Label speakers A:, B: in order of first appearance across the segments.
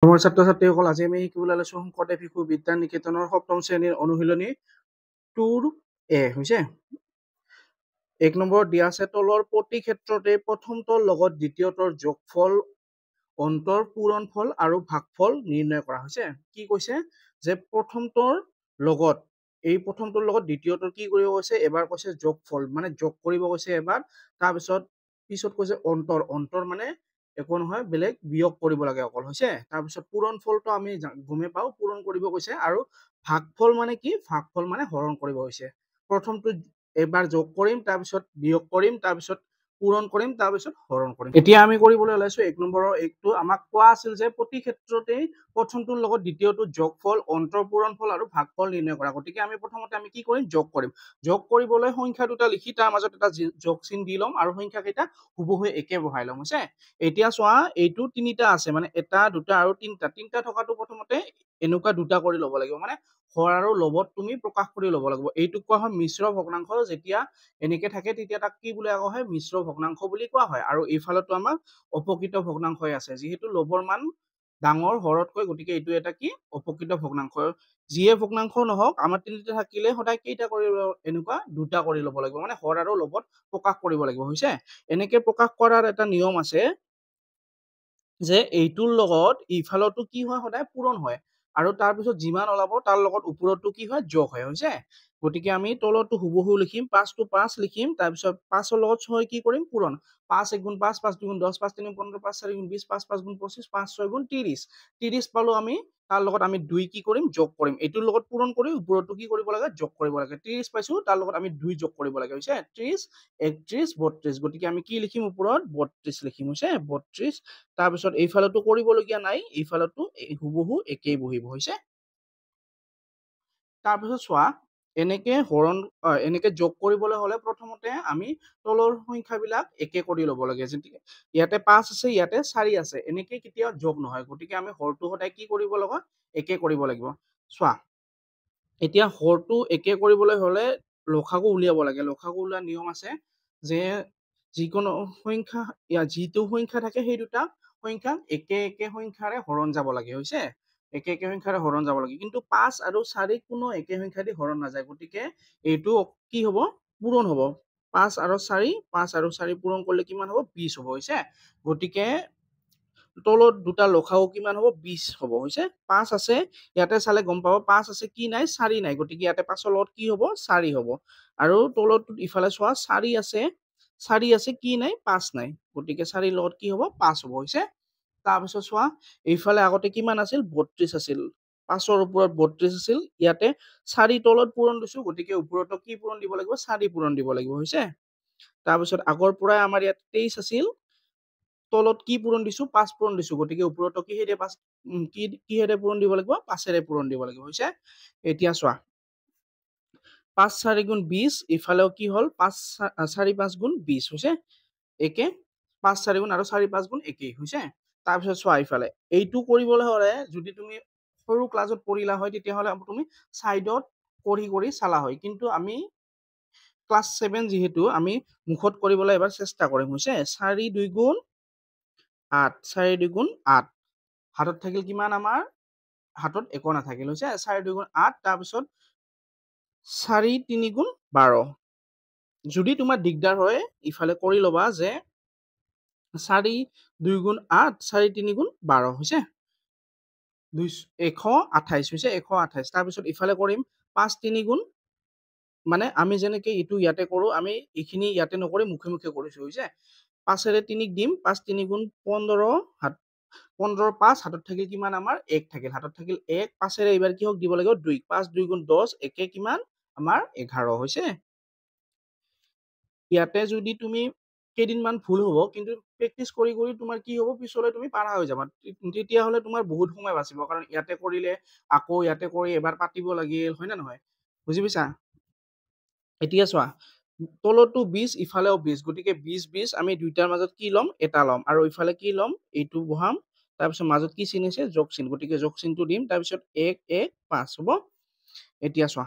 A: মোৰ ছাত্ৰ-ছাত্ৰীসকল আজি আমি শিকিবলৈ লৈছো শংকৰদেৱ শিশু বিদ্যা নিকেতনৰ সপ্তম শ্ৰেণীৰ অনুশীলনী 2A হৈছে। 1 নম্বৰ দিয়া আছে তলৰ প্ৰতি ক্ষেত্ৰতে প্ৰথমটোৰ লগত দ্বিতীয়টোৰ যোগফল অন্তৰ পূৰণফল আৰু ভাগফল নিৰ্ণয় কৰা হৈছে। কি কৈছে যে প্ৰথমটোৰ লগত দ্বিতীয়টোৰ কি কৰিব কৈছে এবাৰ কৈছে যোগফল মানে যোগ কৰিব কৈছে এবাৰ তাৰপিছত কৈছে অন্তৰ মানে একো নহয় বেলেগ বিয়োগ কৰিব লাগে অকল হৈছে। তাৰপিছত পূৰণফলটো আমি গমে পাওঁ পূৰণ কৰিব কৈছে আৰু ভাগফল মানে কি ভাগফল মানে হৰণ কৰিব কৈছে। প্ৰথমটো এবাৰ যোগ কৰিম তাৰপিছত বিয়োগ কৰিম তাৰপিছত পূৰণ কৰিম তাৰপিছত হৰণ কৰিম। এতিয়া আমি কৰিবলৈ ওলাইছো 1 নম্বৰৰ একটো আমাক কোৱা আছিল যে প্ৰতি ক্ষেত্ৰতেই প্ৰথমটোৰ লগত দ্বিতীয়টো যোগফল অন্তৰ পূৰণফল আৰু ভাগফল নিৰ্ণয় কৰা। গতিকে আমি প্ৰথমতে আমি কি কৰিম যোগ কৰিম। যোগ কৰিবলৈ সংখ্যা দুটা লিখি তাৰ মাজত এটা যোগ চিন দি ল'ম আৰু সংখ্যা কেইটা হুবহু একে বহাই ল'ম হৈছে। এতিয়া চোৱা এইটো তিনিটা আছে মানে এটা দুটা আৰু তিনিটা থকাটো প্ৰথমতে এনেকুৱা দুটা কৰি ল'ব লাগিব মানে হৰ আৰু লবত তুমি প্ৰকাশ কৰি ল'ব লাগিব। এইটোক কোৱা হয় মিশ্ৰ ভগ্নাংশ। যেতিয়া এনেকে থাকে তেতিয়া তাক কি বুলি কোৱা হয় মিশ্ৰ ভগ্নাংশ বুলি কোৱা হয়। আৰু এইফালতো আমাৰ অপকৃত ভগ্নাংশ আছে যিহেতু লবৰ মান ডাঙৰ হৰতকৈ গতিকে এইটো এটা কি অপকৃত ভগ্নাংশ। যিয়ে ভগ্নাংশ নহওক আমাৰ তিনিটা থাকিলে সদায় কেইটা কৰি এনেকুৱা দুটা কৰি ল'ব লাগিব মানে হৰ আৰু লবত প্ৰকাশ কৰিব লাগিব হৈছে। এনেকে প্ৰকাশ কৰাৰ এটা নিয়ম আছে যে এইটোৰ লগত ইফালতো কি হয় সদায় পূৰণ হয় আৰু তাৰপিছত যিমান ওলাব তাৰ লগত ওপৰতো কি হয় যোগ হয় হৈছে। গতিকে আমি তলতো হুবহু লিখিম 5 টো 5 লিখিম তাৰপিছত 5ৰ লগত 6 কি কৰিম পূৰণ 5 1 গুণ 5 5 2 গুণ 10 5 3 15 5 4 গুণ 20 5 5 গুণ 25 5 6 গুণ 30 পালো আমি তাৰ লগত আমি 2 কি কৰিম যোগ কৰিম এইটোৰ লগত পূৰণ কৰি ওপৰতো কি কৰিব লাগে যোগ কৰিব লাগে 30 পাইছো তাৰ লগত আমি 2 যোগ কৰিব লাগে হৈছে 30 31 32 গতিকে আমি কি লিখিম ওপৰত 32 লিখিম হৈছে 32 তাৰপিছত এইফালতো কৰিবলগীয়া নাই এইফালতো হুবহু একেই বহিব হৈছে। তাৰপিছত চোৱা এনেকে এনেকে যোগ কৰিবলৈ হলে প্ৰথমতে আমি তলৰ সংখ্যাবিলাক একে কৰি ল'ব লাগে। যেনেকে ইয়াতে 5 আছে ইয়াতে 4 আছে এনেকে কেতিয়াও যোগ নহয় গতিকে আমি হৰটো সদায় কি কৰিব লাগে একে কৰিব লাগিব। চোৱা এতিয়া হৰটো একে কৰিবলৈ হলে লসাগু উলিয়াব লাগে। লসাগু উলিওৱাৰ নিয়ম আছে যে যিকোনো সংখ্যা যিটো সংখ্যা থাকে সেই দুটা সংখ্যা একে একে সংখ্যাৰে হৰণ যাব লাগে হৈছে। একে একে সংখ্যাৰে হৰণ যাব লাগে কিন্তু 5 আৰু 4 কোনো একে সংখ্যা দি হৰণ নাযায় গতিকে এইটো কি হ'ব পূৰণ হ'ব 5 আৰু 4 পূৰণ কৰিলে কিমান হ'ব 20 হ'ব হৈছে। গতিকে তলত দুটা লসাগু কিমান হ'ব 20 হ'ব হৈছে। 5 আছে ইয়াতে চালে গম পাব 5 আছে কি নাই 4 নাই গতিকে ইয়াতে 5ৰ লগত কি হ'ব 4 হ'ব আৰু তলত ইফালে চোৱা 4 আছে কি নাই 5 নাই গতিকে 4ৰ লগত কি হ'ব 5 হ'ব হৈছে। তাৰপিছত চোৱা এইফালে আগতে কিমান আছিল 32 আছিল 5ৰ ওপৰত 32 আছিল ইয়াতে 4 তলত পূৰণ দিছো গতিকে ওপৰতো কি পূৰণ দিব লাগিব 4 পূৰণ দিব লাগিব হৈছে। তাৰপিছত আগৰ পৰাই আমাৰ ইয়াত 23 আছিল তলত কি পূৰণ দিছো 5 পূৰণ দিছো গতিকে ওপৰতো কিহেৰে 5 কিহেৰে পূৰণ দিব লাগিব 5ৰে পূৰণ দিব লাগিব হৈছে। এতিয়া চোৱা 5 4 গুণ 20 ইফালেও কি হল 5 4 5 গুণ 20 হৈছে একে 5 4 গুণ আৰু 4 5 গুণ একেই হৈছে। তাৰপিছত চোৱা ইফালে এইটো কৰিবলৈ হলে যদি তুমি সৰু ক্লাছত পঢ়িলা হয় তেতিয়াহ'লে তুমি সাইডত কৰি চালা হয় কিন্তু আমি ক্লাছ 7 যিহেতু আমি মুখত কৰিবলৈ এবাৰ চেষ্টা কৰিম হৈছে। 4 2 গুণ 8 4 2 গুণ 8 হাতত থাকিল কিমান আমাৰ হাতত একো নাথাকিল হৈছে 4 2 গুণ 8 তাৰপিছত 4 3 গুণ 12 যদি তোমাৰ দিগদাৰ হয় ইফালে কৰি ল'বা যে 4 2 গুণ 8 4 3 গুণ 12 হৈছে 128 হৈছে 128। তাৰপিছত ইফালে কৰিম 5 3 গুণ মানে আমি যেনেকে এইটো ইয়াতে কৰো আমি এইখিনি ইয়াতে নকৰি মুখে মুখে কৰিছো হৈছে 5ৰে 3ক দিম 5 3 গুণ 15 15 5 হাতত থাকিল কিমান আমাৰ 1 থাকিল হাতত থাকিল 1 5ৰে এইবাৰ কি হওক দিব লাগিব 2 5 2 গুণ 10 একে কিমান আমাৰ 11 হৈছে। ইয়াতে যদি তুমি কেইদিনমান ভুল হ'ব কিন্তু প্ৰেক্টিচ কৰি তোমাৰ কি হ'ব পিছলৈ তুমি পাৰা হৈ যাবা তেতিয়াহ'লে তোমাৰ বহুত সময় বাচিব কাৰণ ইয়াতে কৰিলে আকৌ ইয়াতে কৰি এবাৰ পাতিব লাগিল হয় নে নহয় বুজি পাইছা। এতিয়া চোৱা তলতো 20 ইফালেও 20 গতিকে 20 20 আমি দুইটাৰ মাজত কি ল'ম এটা ল'ম আৰু ইফালে কি ল'ম এইটো বহাম তাৰপিছত মাজত কি চিন আছে যোগ চিন গতিকে যোগ চিনটো দিম তাৰপিছত 1 1 5 হ'ব। এতিয়া চোৱা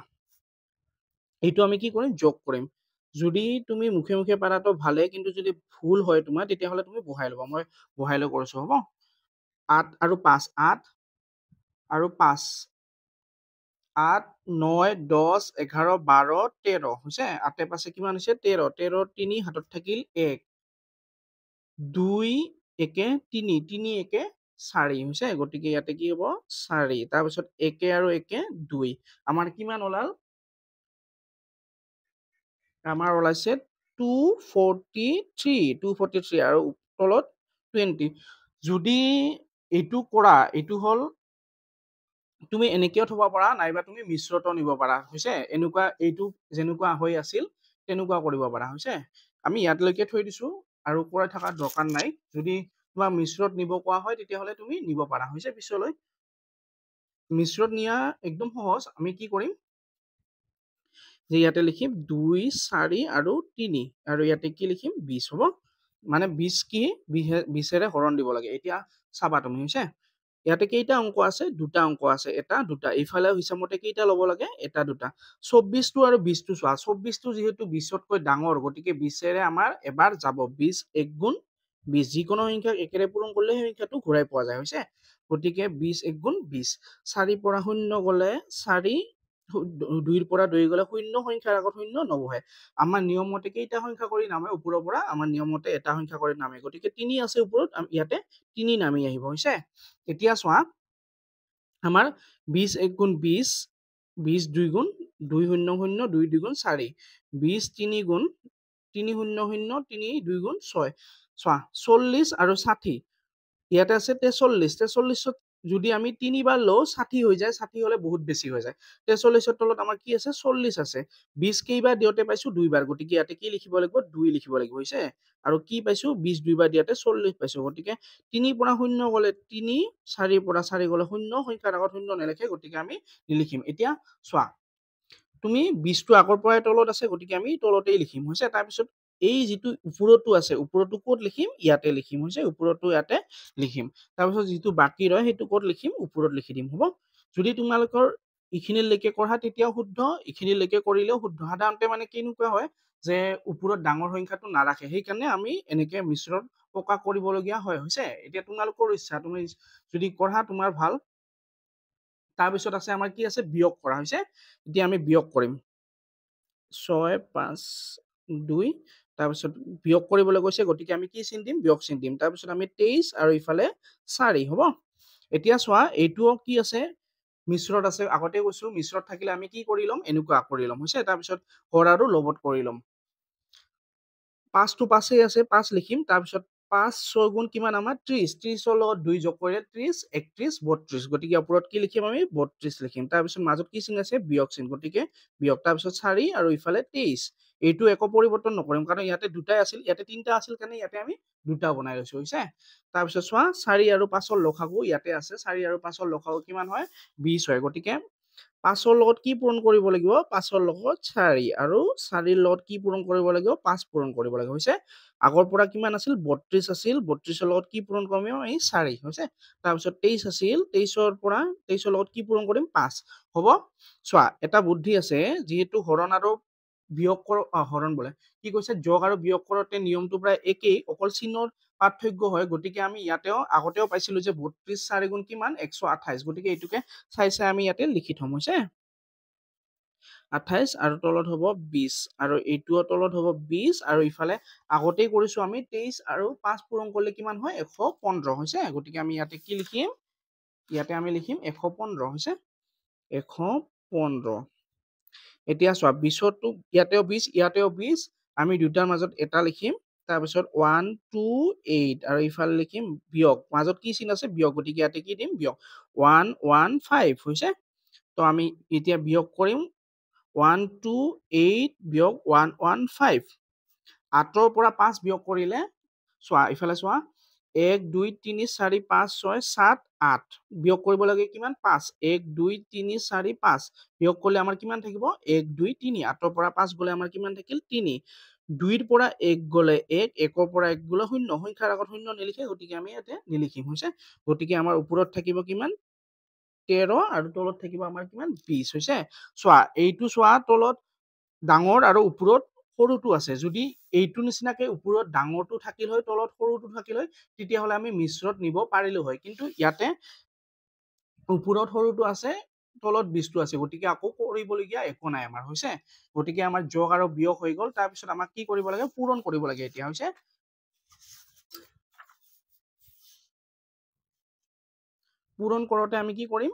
A: এইটো আমি কি কৰিম যোগ কৰিম যদি তুমি মুখে মুখে পাৰাটো ভালে কিন্তু যদি ভুল হয় তোমাৰ তেতিয়াহ'লে তুমি বহাই ল'বা মই বহাই লৈ কৰিছো হ'ব। 8 আৰু 5 8 আৰু 5 8 9 10 11 12 13 হৈছে 8 5 কিমান হৈছে 13 13 3 হাতত থাকিল 1 2 1 3 3 1 4 হৈছে গতিকে ইয়াতে কি হ'ব 4 তাৰ পিছত 1 আৰু 1 2 আমাৰ কিমান ওলাল আমাৰ ওলাইছে 243 আৰু তলত 20 যদি এইটো কৰা এইটো হল তুমি এনেকেও থব পাৰা নাইবা তুমি মিশ্ৰতো নিব পাৰা হৈছে এনেকুৱা এইটো যেনেকুৱা হৈ আছিল তেনেকুৱা কৰিব পাৰা হৈছে আমি ইয়াতলৈকে থৈ দিছো আৰু কৰি থকা দৰকাৰ নাই যদি তোমাৰ মিশ্ৰত নিব কোৱা হয় তেতিয়াহলে তুমি নিব পাৰা হৈছে পিছলৈ মিশ্ৰত নিয়া একদম সহজ আমি কি কৰিম যে ইয়াতে লিখিম 2 4 আৰু 3 আৰু ইয়াতে কি লিখিম 20 হ'ব মানে 20 কি 20 হৰণ দিব লাগে এতিয়া চাবা তুমি হৈছে ইয়াতে কেইটা অংক আছে দুটা অংক আছে এটা দুটা ইফালে হিচাপমতে কেইটা লব লাগে এটা দুটা 24 টো আৰু 20 টো চোৱা 24 টো যেহেতু 20 তকৈ ডাঙৰ গতিকে 20 আমাৰ এবাৰ যাব 20 1 গুণ 20 যিকোনো সংখ্যাক একেৰে পূৰণ কৰিলে সেই সংখ্যাটো ঘূৰাই পোৱা যায় হৈছে গতিকে 20 1 গুণ 20 4 পৰা 0 গলে 4 2 পৰা 2 গলে 0 সংখ্যাৰ আগত 0 নবহে আমাৰ নিয়ম মতে কেইটা সংখ্যা কৰি নামে ওপৰৰ পৰা আমাৰ নিয়ম মতে এটা সংখ্যা কৰি নামে গতিকে 3 আছে ওপৰত ইয়াতে 3 নামি আহিব হৈছে এতিয়া চোৱা আমাৰ 20 1 গুণ 20 20 2 গুণ 2 0 0 2 2 গুণ 4 20 3 গুণ 3 0 0 3 2 গুণ 6 চোৱা 40 আৰু 60 ইয়াতে আছে 43 43 যদি আমি 3 বাৰ লও 60 হৈ যায় 60 হলে বহুত বেছি হৈ যায় 43 ৰ তলত আমাৰ কি আছে 40 আছে 20 কেইবাৰ দিওতে পাইছো দুইবাৰ গতিকে ইয়াতে কি লিখিব লাগিব 2 লিখিব লাগিব হৈছে আৰু কি পাইছো 20 দুইবাৰ দিয়াতে 40 পাইছো গতিকে 3 পৰা 0 গলে 3 4 পৰা 4 গলে 0 সংখ্যাৰ আগত 0 নেলেখে গতিকে আমি নিলিখিম এতিয়া চোৱা তুমি 20 টো আগৰ পৰাই তলত আছে গতিকে আমি তলতেই লিখিম হৈছে তাৰ পিছত এই যিটো ওপৰটো আছে ওপৰটো ক'ত লিখিম ইয়াতে লিখিম হৈছে ওপৰটো ইয়াতে লিখিম তাৰ পিছত যিটো বাকি ৰয় সেইটো ক'ত লিখিম ওপৰত লিখি দিম হ'ব যদি তোমালোকৰ ইখিনিলৈকে কৰা তেতিয়াও শুদ্ধ ইখিনিলৈকে কৰিলেও শুদ্ধ সাধাৰণতে মানে কেনেকুৱা হয় যে ওপৰত ডাঙৰ সংখ্যাটো নাৰাখে সেইকাৰণে আমি এনেকে মিশ্ৰণ প্ৰকাশ কৰিবলগীয়া হয় হৈছে এতিয়া তোমালোকৰ ইচ্ছা তুমি যদি কৰা তোমাৰ ভাল তাৰপিছত আছে আমাৰ কি আছে বিয়োগ কৰা হৈছে এতিয়া আমি বিয়োগ কৰিম 6 5 2 তাৰপিছত বিয়োগ কৰিবলৈ কৈছে গতিকে আমি কি চিন দিম বিয়োগ চিন দিম তাৰপিছত আমি 23 আৰু ইফালে 4 হ'ব এতিয়া চোৱা এইটোও কি আছে মিশ্ৰত আছে আগতে কৈছো মিশ্ৰত থাকিলে আমি কি কৰি লম এনেকুৱা কৰি লম হৈছে তাৰপিছত হৰ আৰু লবত কৰি লম 5 টো 5 আছে 5 লিখিম তাৰপিছত 5 6 গুণ কিমান আমাৰ 30 30 ৰ লগত 2 যোগ কৰিলে 30 31 32 গতিকে ওপৰত কি লিখিম আমি 32 লিখিম তাৰপিছত মাজত কি চিন আছে বিয়োগ চিন গতিকে বিয়োগ তাৰপিছত 4 আৰু ইফালে 23 এইটো একো পৰিৱৰ্তন নকৰিম কাৰণ ইয়াতে দুটাই আছিল ইয়াতে তিনটা আছিল কাৰণে ইয়াতে আমি দুটা বনাই লৈছো হৈছে তাৰপিছত চোৱা 4 আৰু 5 ৰ লসাগু ইয়াতে আছে 4 আৰু 5 ৰ লসাগু কিমান হয় 20 হয় গতিকে 5 ৰ লগত কি পূৰণ কৰিব লাগিব 5 ৰ লগত 4 আৰু 4 ৰ লগত কি পূৰণ কৰিব লাগিব 5 পূৰণ কৰিব লাগিব হৈছে আগৰ পৰা কিমান আছিল 32 আছিল 32 ৰ লগত কি পূৰণ কৰিম এই 4 হৈছে তাৰপিছত 23 আছিল 23 ৰ পৰা 23 ৰ লগত কি পূৰণ কৰিম 5 হ'ব চোৱা এটা বুদ্ধি আছে যেহেতু হৰণ আৰু বিয়োগ হৰণ বোলে কি কৈছে যোগ আৰু বিয়োগ কৰোতে নিয়মটো প্ৰায় একেই অকল চিহ্নৰ পাৰ্থক্য হয় গতিকে আমি ইয়াতেও আগতেও পাইছিলো যে 32 4 গুণ কিমান 128 গতিকে এইটোকে চাই আমি ইয়াতে লিখি থম হৈছে 28 আৰু তলত হ'ব 20 আৰু এইটোও তলত হ'ব 20 আৰু ইফালে আগতেই কৰিছো আমি 23 আৰু 5 পূৰণ কৰিলে কিমান হয় 115 হৈছে গতিকে আমি ইয়াতে কি লিখিম ইয়াতে আমি লিখিম 115 হৈছে 115 এতিয়া চোৱা 20 টো ইয়াতেও 20 ইয়াতেও 20 আমি দুটাৰ মাজত এটা লিখিম তাৰপিছত 1 2 8 আৰু ইফালে লিখিম বিয়োগ মাজত কি চিন আছে বিয়োগ গতিকে ইয়াতে কি দিম বিয়োগ 1 1 5 হৈছে তো আমি এতিয়া বিয়োগ কৰিম 1 2 8 বিয়োগ 1 1 5 8 পৰা 5 বিয়োগ কৰিলে চোৱা ইফালে চোৱা 1 2 3 4 5 6 7 8 বিয়োগ কৰিব লাগে কিমান 5 1 2 3 4 5 বিয়োগ কৰিলে আমাৰ কিমান থাকিব 1 2 3 8 পৰা 5 গলে আমাৰ কিমান থাকিল 3 2 ৰ পৰা 1 গলে 1 1 ৰ পৰা 1 গলে 0 সংখ্যাৰ আগত 0 নিলিখে গতিকে আমি ইয়াতে নিলিখিম হৈছে গতিকে আমাৰ ওপৰত থাকিব কিমান 13 আৰু তলত থাকিব আমাৰ কিমান 20 হৈছে চোৱা এইটো চোৱা তলত ডাঙৰ আৰু ওপৰত সৰুটো আছে যদি এইটো নিচিনাকে ওপৰত ডাঙৰটো থাকিল হয় তলত সৰুটো থাকিল হয় তেতিয়াহ'লে আমি মিশ্ৰত নিব পাৰিলো হয় কিন্তু ইয়াতে ওপৰত সৰুটো আছে তলত 20টো আছে গতিকে আকৌ কৰিবলগীয়া একো নাই আমাৰ হৈছে গতিকে আমাৰ যোগ আৰু বিয়োগ হৈ গ'ল তাৰপিছত আমাক কি কৰিব লাগে পূৰণ কৰিব লাগে এতিয়া হৈছে পূৰণ কৰোতে আমি কি কৰিম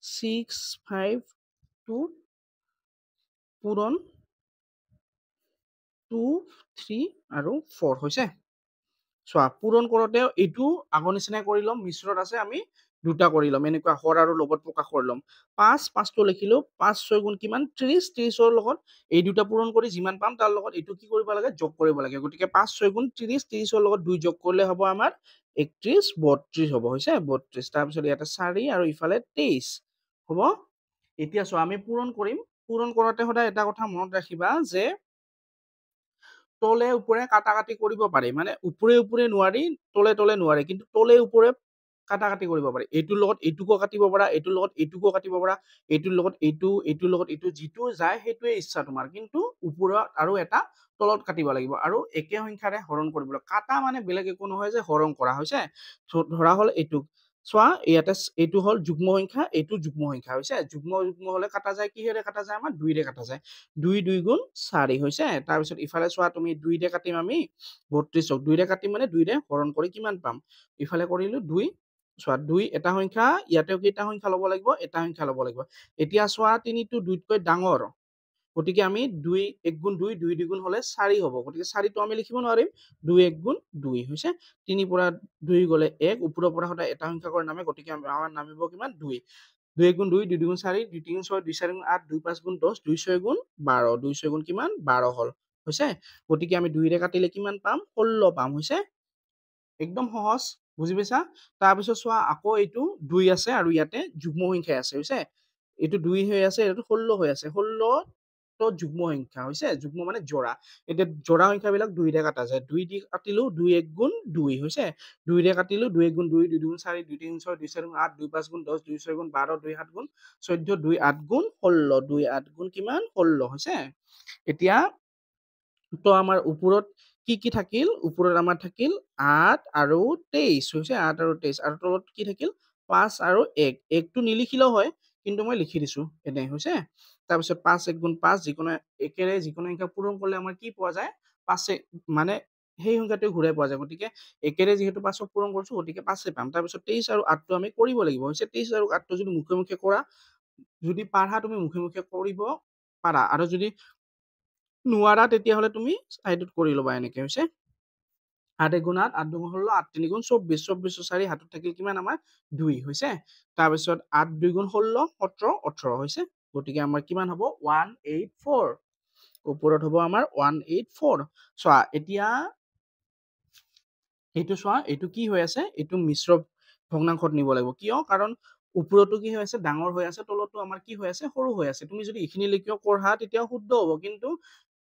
A: 6 5 2 পূৰণ 2 3 আৰু 4 হৈছে চোৱা পূৰণ কৰোতে এইটো আগৰ নিচিনাই কৰি ল'ম মিশ্ৰত আছে আমি দুটা কৰি ল'ম এনেকুৱা হৰ আৰু লগত প্ৰকাশ কৰি ল'ম 5টো লিখিলো 5 6 গুণ কিমান 30 30ৰ লগত এই দুটা পূৰণ কৰি যিমান পাম তাৰ লগত এইটো কি কৰিব লাগে যোগ কৰিব লাগে গতিকে 5 6 গুণ 30 30ৰ লগত 2 যোগ কৰিলে হ'ব আমাৰ 31 32 হ'ব হৈছে 32 তাৰপিছত ইয়াতে 4 আৰু ইফালে 23 হ'ব এতিয়া চোৱা আমি পূৰণ কৰিম পূৰণ কৰোতে সদায় এটা কথা মনত ৰাখিবা যে তলে ওপৰে কাটাকাটি কৰিব পাৰি মানে ওপৰে ওপৰে নোৱাৰি তলে তলে নোৱাৰি কিন্তু তলে ওপৰে কাটাকাটি কৰিব পাৰি এইটোৰ লগত এইটোকো কাটিব পাৰা এইটোৰ লগত এইটোকো কাটিব পাৰা এইটোৰ লগত এইটোৰ লগত এইটো যিটো যায় সেইটোৱে ইচ্ছা তোমাৰ কিন্তু ওপৰত আৰু এটা তলত কাটিব লাগিব আৰু একে সংখ্যাৰে হৰণ কৰিব লাগিব কাটা মানে বেলেগ একো নহয় যে হৰণ কৰা হৈছে ধৰা হল এইটো চোৱা ইয়াতে এইটো হল যুগ্ম সংখ্যা এইটো যুগ্ম সংখ্যা হৈছে যুগ্ম যুগ্ম হলে কাটা যায় কিহেৰে কাটা যায় আমাৰ 2ৰে কাটা যায় 2 2 গুণ 4 হৈছে তাৰপিছত ইফালে চোৱা তুমি 2ৰে কাটিম আমি 32ক 2ৰে কাটিম মানে 2ৰে হৰণ কৰি কিমান পাম ইফালে কৰিলো 2 চোৱা 2 এটা সংখ্যা ইয়াতেও কেইটা সংখ্যা ল'ব লাগিব এটা সংখ্যা ল'ব লাগিব এতিয়া চোৱা 3টো 2তকৈ ডাঙৰ গতিকে আমি 2 1 গুণ 2 2 2 গুণ হলে 4 হ'ব গতিকে 4টো আমি লিখিব নোৱাৰিম 2 1 গুণ 2 হৈছে 3 পৰা 2 গলে 1 ওপৰৰ পৰা সদায় এটা সংখ্যা কৰি নামে গতিকে আমাৰ নামিব কিমান 2 2 1 গুণ 2 2 2 গুণ 4 2 3 6 2 4 গুণ 8 2 5 গুণ 10 2 6 গুণ 12 2 6 গুণ কিমান 12 হল হৈছে গতিকে আমি 2ৰে কাটিলে কিমান পাম 16 পাম হৈছে একদম সহজ বুজি পাইছা তাৰপিছত চোৱা আকৌ এইটো 2 আছে আৰু ইয়াতে যুগ্ম সংখ্যা আছে হৈছে এইটো 2 হৈ আছে এইটো 16 হৈ আছে 16 তো যুগ্ম সংখ্যা হৈছে যুগ্ম মানে জোড়া এতিয়া জোড়া সংখ্যাবিলাক 2ৰে কাটা যায় 2 দি কাটিলো 2 1 গুণ 2 হৈছে 2ৰে কাটিলো 2 1 গুণ 2 2 গুণ 4 2 3 6 2 4 গুণ 8 2 5 গুণ 10 2 6 গুণ 12 2 7 গুণ 14 2 8 গুণ 16 2 8 গুণ কিমান 16 হৈছে এতিয়া তো আমাৰ ওপৰত কি কি থাকিল ওপৰত আমাৰ থাকিল 8 আৰু 23 হৈছে 8 আৰু 23 আৰু তলত কি থাকিল 5 আৰু 1 1টো নিলিখিলেও হয় কিন্তু মই লিখি দিছো এনে হৈছে তাৰপিছত 5 1 গুণ 5 যিকোনো একেৰে যিকোনো সংখ্যা পূৰণ কৰিলে আমাৰ কি পোৱা যায় 5 মানে সেই সংখ্যাটো ঘূৰাই পোৱা যায় গতিকে একেৰে যিহেতু 5ক পূৰণ কৰিছো গতিকে 5 পাম তাৰপিছত 23 আৰু 8টো আমি কৰিব লাগিব হৈছে 23 আৰু 8টো যদি মুখে মুখে কৰা যদি পাৰা তুমি মুখে মুখে কৰিব পাৰা আৰু যদি নোৱাৰা তেতিয়াহ'লে তুমি চাইডত কৰি ল'বা এনেকে হৈছে 8 গুণ 8 8 দুগুণ 16 8 3 গুণ 24 24 4 হাতত থাকিল কিমান আমাৰ 2 হৈছে তাৰপিছত 8 2 গুণ 16 17 18 হৈছে গতিকে আমাৰ কিমান হ'ব 184 ওপৰত হ'ব আমাৰ 184 চোৱা এতিয়া এইটো চোৱা এইটো কি হৈ আছে এইটো মিশ্ৰ ভগ্নাংশত নিব লাগিব কিয় কাৰণ ওপৰতো কি হৈ আছে ডাঙৰ হৈ আছে তলতো আমাৰ কি হৈ আছে সৰু হৈ আছে তুমি যদি এইখিনিলৈকে পঢ়া তেতিয়া শুদ্ধ হ'ব কিন্তু